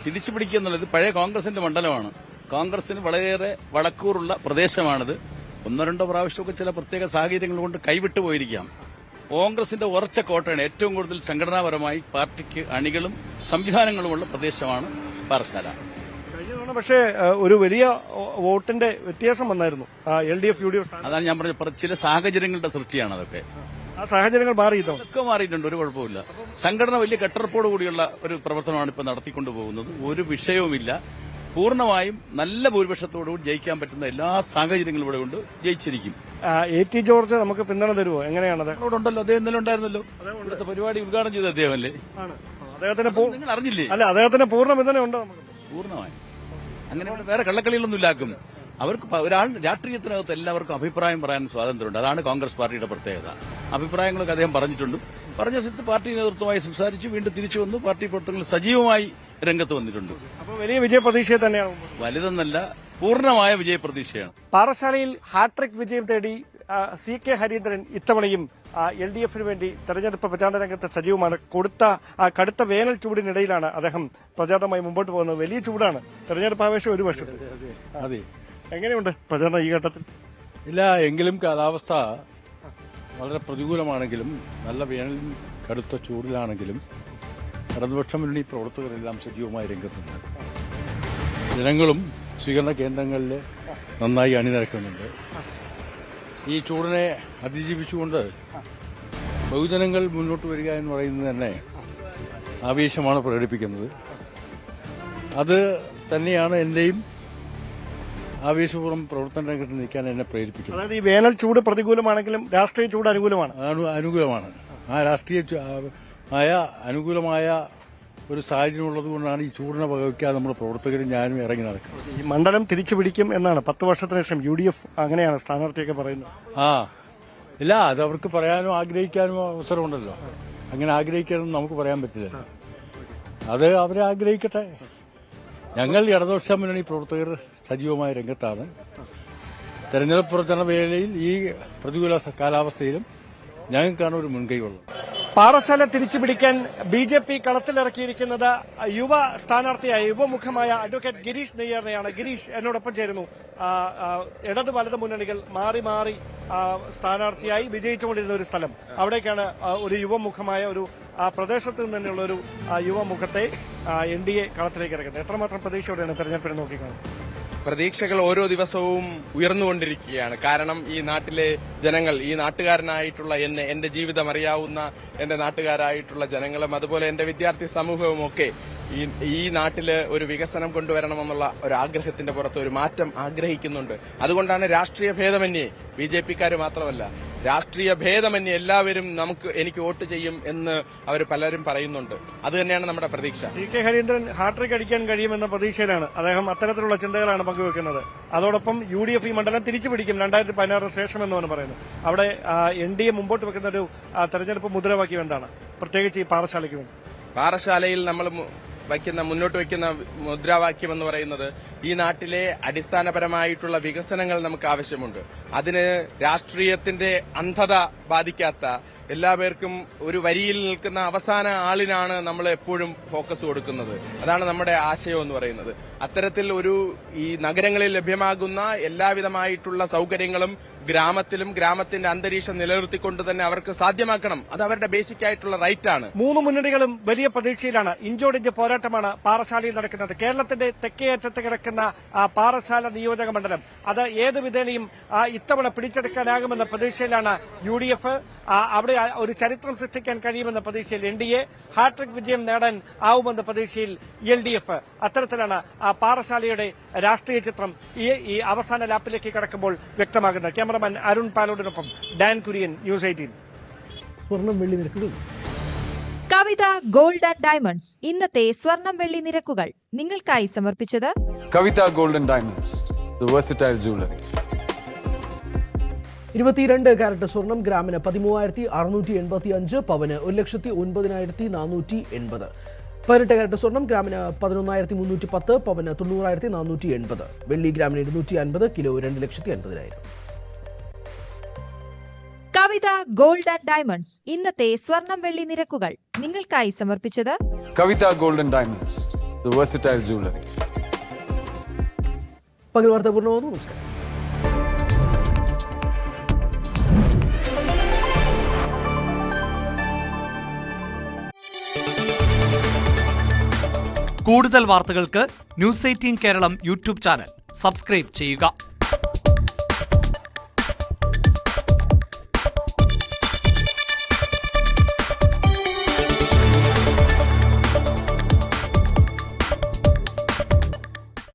തിരിച്ചുപിടിക്കുക എന്നുള്ളത് പഴയ കോൺഗ്രസിന്റെ മണ്ഡലമാണ്. കോൺഗ്രസിന് വളരെയേറെ വളക്കൂറുള്ള പ്രദേശമാണിത്. 1-2 പ്രാവശ്യമൊക്കെ ചില പ്രത്യേക സാഹചര്യങ്ങൾ കൊണ്ട് കൈവിട്ടു പോയിരിക്കാം. കോൺഗ്രസിന്റെ ഉറച്ച കോട്ടയാണ്. ഏറ്റവും കൂടുതൽ സംഘടനാപരമായി പാർട്ടിക്ക് അണികളും സംവിധാനങ്ങളുമുള്ള പ്രദേശമാണ് പാറശാല. പക്ഷേ ഒരു വലിയ വോട്ടിന്റെ വ്യത്യാസം വന്നായിരുന്നു LDF UDF. അതാണ് ഞാൻ പറഞ്ഞത്, ചില സാഹചര്യങ്ങളുടെ സൃഷ്ടിയാണ് അതൊക്കെ. ആ സാഹചര്യങ്ങൾ മാറിയിട്ടോ? ഒക്കെ മാറിയിട്ടുണ്ട്, ഒരു കുഴപ്പമില്ല. സംഘടന വലിയ കെട്ടുറപ്പോട് കൂടിയുള്ള ഒരു പ്രവർത്തനമാണ് ഇപ്പോൾ നടത്തിക്കൊണ്ടുപോകുന്നത്. ഒരു വിഷയവുമില്ല. പൂർണ്ണമായും നല്ല ഭൂരിപക്ഷത്തോടുകൂടി ജയിക്കാൻ പറ്റുന്ന എല്ലാ സാഹചര്യങ്ങളും ഇവിടെ ഉണ്ട്. ജയിച്ചിരിക്കും. AT ജോർജ് നമുക്ക് പിന്തുണ തരുമോ? എങ്ങനെയാണ്? ഉണ്ടല്ലോ, അദ്ദേഹം ഇന്നലെ ഉണ്ടായിരുന്നല്ലോ. ഇവിടുത്തെ പരിപാടി ഉദ്ഘാടനം ചെയ്ത അദ്ദേഹമല്ലേ? അദ്ദേഹത്തിന് നിങ്ങൾ അറിഞ്ഞില്ലേ? അല്ല, അദ്ദേഹത്തിന് പൂർണ്ണ പിന്തുണ ഉണ്ടോ? പൂർണ്ണമായി. അങ്ങനെ വേറെ കള്ളക്കളികളൊന്നും ഇല്ലാക്കും. അവർക്ക് ഒരാൾ രാഷ്ട്രീയത്തിനകത്ത് എല്ലാവർക്കും അഭിപ്രായം പറയാൻ സ്വാതന്ത്ര്യമുണ്ട്. അതാണ് കോൺഗ്രസ് പാർട്ടിയുടെ പ്രത്യേകത. അഭിപ്രായങ്ങളൊക്കെ അദ്ദേഹം പറഞ്ഞിട്ടുണ്ട്. പറഞ്ഞ സ്ഥലത്ത് പാർട്ടി നേതൃത്വമായി സംസാരിച്ചു, വീണ്ടും തിരിച്ചു വന്നു. പാർട്ടി പ്രവർത്തനങ്ങൾ സജീവമായി രംഗത്ത് വന്നിട്ടുണ്ട്. അപ്പോൾ വലിയ വിജയപ്രതീക്ഷ തന്നെയാണ്. വലുതെന്നല്ല, പൂർണ്ണമായ വിജയപ്രതീക്ഷയാണ്. പാറശാലയിൽ ഹാട്രിക് വിജയം തേടി CK ഹരീന്ദ്രൻ ഇത്തവണയും LDFന് വേണ്ടി തെരഞ്ഞെടുപ്പ് പ്രചാരണ രംഗത്ത് സജീവമാണ്. കടുത്ത വേനൽ ചൂടിനിടയിലാണ് അദ്ദേഹം പ്രചാരണമായി മുമ്പോട്ട് പോകുന്നത്. വലിയ ചൂടാണ്. തെരഞ്ഞെടുപ്പ് ആവേശം ഒരു വശത്ത്. അതെ. എങ്ങനെയുണ്ട് പ്രചാരണം ഈ ഘട്ടത്തിൽ? ഇല്ല, എങ്കിലും കാലാവസ്ഥ വളരെ പ്രതികൂലമാണെങ്കിലും, നല്ല വേനൽ കടുത്ത ചൂടിലാണെങ്കിലും ഇടതുപക്ഷ മുന്നണി പ്രവർത്തകരെല്ലാം സജീവമായി രംഗത്തുണ്ട്. ജനങ്ങളും സ്വീകരണ കേന്ദ്രങ്ങളിൽ നന്നായി അണിനിരക്കുന്നുണ്ട്. ഈ ചൂടിനെ അതിജീവിച്ചുകൊണ്ട് ബഹുജനങ്ങൾ മുന്നോട്ട് വരിക എന്ന് പറയുന്നത് തന്നെ ആവേശമാണ് പ്രകടിപ്പിക്കുന്നത്. അത് തന്നെയാണ് എന്റെയും ആവേശപൂർവ്വം പ്രവർത്തന രംഗത്ത് നിൽക്കാൻ എന്നെ പ്രേരിപ്പിക്കുന്നത്. അതായത് ഈ വേനൽ ചൂട് പ്രതികൂലമാണെങ്കിലും രാഷ്ട്രീയ ചൂട് അനുകൂലമാണ്. അനുകൂലമാണ്. ആ അനുകൂലമായ ഒരു സാഹചര്യം ഉള്ളതുകൊണ്ടാണ് ഈ ചൂടിനെ വകവയ്ക്കാതെ നമ്മൾ പ്രവർത്തകരും ഞാനും ഇറങ്ങി നടക്കുന്നത്. ഈ മണ്ഡലം തിരിച്ചുപിടിക്കും എന്നാണ് 10 വർഷത്തിന് ശേഷം UDF അങ്ങനെയാണ് സ്ഥാനാർത്ഥിയൊക്കെ പറയുന്നത്. ഇല്ല, അത് അവർക്ക് പറയാനും ആഗ്രഹിക്കാനും അവസരമുണ്ടല്ലോ. അങ്ങനെ ആഗ്രഹിക്കാനൊന്നും നമുക്ക് പറയാൻ പറ്റില്ല. അത് അവരെ ആഗ്രഹിക്കട്ടെ. ഞങ്ങൾ ഇടതുപക്ഷ മുന്നണി പ്രവർത്തകർ സജീവമായ രംഗത്താണ്. തെരഞ്ഞെടുപ്പ് പ്രചരണ വേളയിൽ ഈ പ്രതികൂല കാലാവസ്ഥയിലും ഞങ്ങൾക്കാണ് ഒരു മുൻകൈ ഉള്ളത്. പാറശാല തിരിച്ചുപിടിക്കാൻ BJP കളത്തിലിറക്കിയിരിക്കുന്നത് യുവ സ്ഥാനാർത്ഥിയായ യുവമുഖമായ അഡ്വക്കേറ്റ് ഗിരീഷ് നെയ്യാറിനെയാണ്. ഗിരീഷ് എന്നോടൊപ്പം ചേരുന്നു. ഇടത് വലത് മുന്നണികൾ മാറി മാറി സ്ഥാനാർത്ഥിയായി വിജയിച്ചുകൊണ്ടിരുന്ന ഒരു സ്ഥലം, അവിടേക്കാണ് ഒരു യുവമുഖമായ ഒരു പ്രദേശത്ത് നിന്ന് തന്നെയുള്ള ഒരു യുവമുഖത്തെ NDA കളത്തിലേക്ക് ഇറക്കുന്നത്. എത്രമാത്രം പ്രതീക്ഷയോടെയാണ് തെരഞ്ഞെടുപ്പിനെ നോക്കിക്കാണുന്നത്? പ്രതീക്ഷകൾ ഓരോ ദിവസവും ഉയർന്നുകൊണ്ടിരിക്കുകയാണ്. കാരണം ഈ നാട്ടിലെ ജനങ്ങൾ, ഈ നാട്ടുകാരനായിട്ടുള്ള എന്റെ ജീവിതം അറിയാവുന്ന എന്റെ നാട്ടുകാരായിട്ടുള്ള ജനങ്ങളും അതുപോലെ എന്റെ വിദ്യാർത്ഥി സമൂഹവും ഒക്കെ ഈ നാട്ടില് ഒരു വികസനം കൊണ്ടുവരണമെന്നുള്ള ഒരു ആഗ്രഹത്തിന്റെ പുറത്ത് ഒരു മാറ്റം ആഗ്രഹിക്കുന്നുണ്ട്. അതുകൊണ്ടാണ് രാഷ്ട്രീയ ഭേദമന്യേ BJP-ക്കാർ മാത്രമല്ല, രാഷ്ട്രീയ ഭേദമന്യേ എല്ലാവരും എനിക്ക് വോട്ട് ചെയ്യും എന്ന് അവർ പലരും പറയുന്നുണ്ട്. അത് തന്നെയാണ് നമ്മുടെ പ്രതീക്ഷ. CK ഹരീന്ദ്രൻ ഹാട്രിക് അടിക്കാൻ കഴിയുമെന്ന പ്രതീക്ഷയിലാണ് അദ്ദേഹം. അത്തരത്തിലുള്ള ചിന്തകളാണ് പങ്കുവെക്കുന്നത്. അതോടൊപ്പം UDF ഈ മണ്ഡലം തിരിച്ചുപിടിക്കും 2016 ശേഷം എന്നാണ് പറയുന്നത്. അവിടെ NDA മുമ്പോട്ട് വെക്കുന്ന ഒരു തെരഞ്ഞെടുപ്പ് മുദ്രാവാക്യം എന്താണ്, പ്രത്യേകിച്ച് ഈ പാറശാലയ്ക്ക് വേണ്ടി? പാറശാലയിൽ നമ്മൾ മുന്നോട്ട് വയ്ക്കുന്ന മുദ്രാവാക്യം എന്ന് പറയുന്നത് ഈ നാട്ടിലെ അടിസ്ഥാനപരമായിട്ടുള്ള വികസനങ്ങൾ നമുക്ക് ആവശ്യമുണ്ട്. അതിന് രാഷ്ട്രീയത്തിന്റെ അന്ധത ബാധിക്കാത്ത എല്ലാവർക്കും ഒരു വരിയിൽ നിൽക്കുന്ന അവസാന ആളിനാണ് നമ്മൾ എപ്പോഴും ഫോക്കസ് കൊടുക്കുന്നത്. അതാണ് നമ്മുടെ ആശയം എന്ന് പറയുന്നത്. അത്തരത്തിൽ ഈ നഗരങ്ങളിൽ ലഭ്യമാകുന്ന എല്ലാവിധമായിട്ടുള്ള സൗകര്യങ്ങളും ഗ്രാമത്തിന്റെ അന്തരീക്ഷം നിലനിർത്തിക്കൊണ്ട് തന്നെ അവർക്ക് സാധ്യമാക്കണം. അത് അവരുടെ ബേസിക് ആയിട്ടുള്ള റൈറ്റ് ആണ്. മൂന്ന് മുന്നണികളും വലിയ പ്രതീക്ഷയിലാണ്. ഇഞ്ചോടിഞ്ച് പോരാട്ടമാണ് പാറശാലയിൽ നടക്കുന്നത്. കേരളത്തിന്റെ തെക്കേയറ്റത്ത് കിടക്കുന്ന പാറശാല നിയോജക മണ്ഡലം അത് ഏത് വിധേനയും ഇത്തവണ പിടിച്ചെടുക്കാനാകുമെന്ന പ്രതീക്ഷയിലാണ് UDF. അവിടെ ഒരു ചരിത്രം സൃഷ്ടിക്കാൻ കഴിയുമെന്ന പ്രതീക്ഷയിൽ NDA, ഹാട്രിക് വിജയം നേടാൻ ആവുമെന്ന പ്രതീക്ഷയിൽ LDF. അത്തരത്തിലാണ് പാറശാലയുടെ രാഷ്ട്രീയ ചിത്രം ഈ അവസാന ലാപ്പിലേക്ക് കടക്കുമ്പോൾ വ്യക്തമാകുന്നത്. ക്യാമറമാൻ അരുൺ പാലോടിനൊപ്പം ഡാൻ കുര്യൻ, News 18. സ്വർണം വെള്ളി നിരക്കുകൾ. കവിത ഗോൾഡ് ആൻഡ് ഡയമണ്ട്സ് ഇന്നത്തെ സ്വർണം വെള്ളി നിരക്കുകൾ നിങ്ങൾക്കായി സമർപ്പിച്ചത് Kavitha gold and diamonds, the versatile jewellery. 22 carat സ്വർണം ഗ്രാമിന് 13,685, പവന് 1,09,480. 18 കാരറ്റ് സ്വർണം ഗ്രാമിന് 11,310, പവന് 90,480. വെള്ളി ഗ്രാമിന് 250, kilo 2,50,000. Kavitha gold and diamonds ഇന്നത്തെ സ്വർണം വെള്ളി നിരക്കുകൾ നിങ്ങൾക്കായി സമർപ്പിച്ചത് Kavitha gold and diamonds, the versatile jewellery. പകൽ വാർത്ത പൂർണ്ണമാകുന്നു. നമസ്കാരം. കൂടുതൽ വാർത്തകൾക്ക് News 18 Keralam YouTube channel subscribe ചെയ്യുക.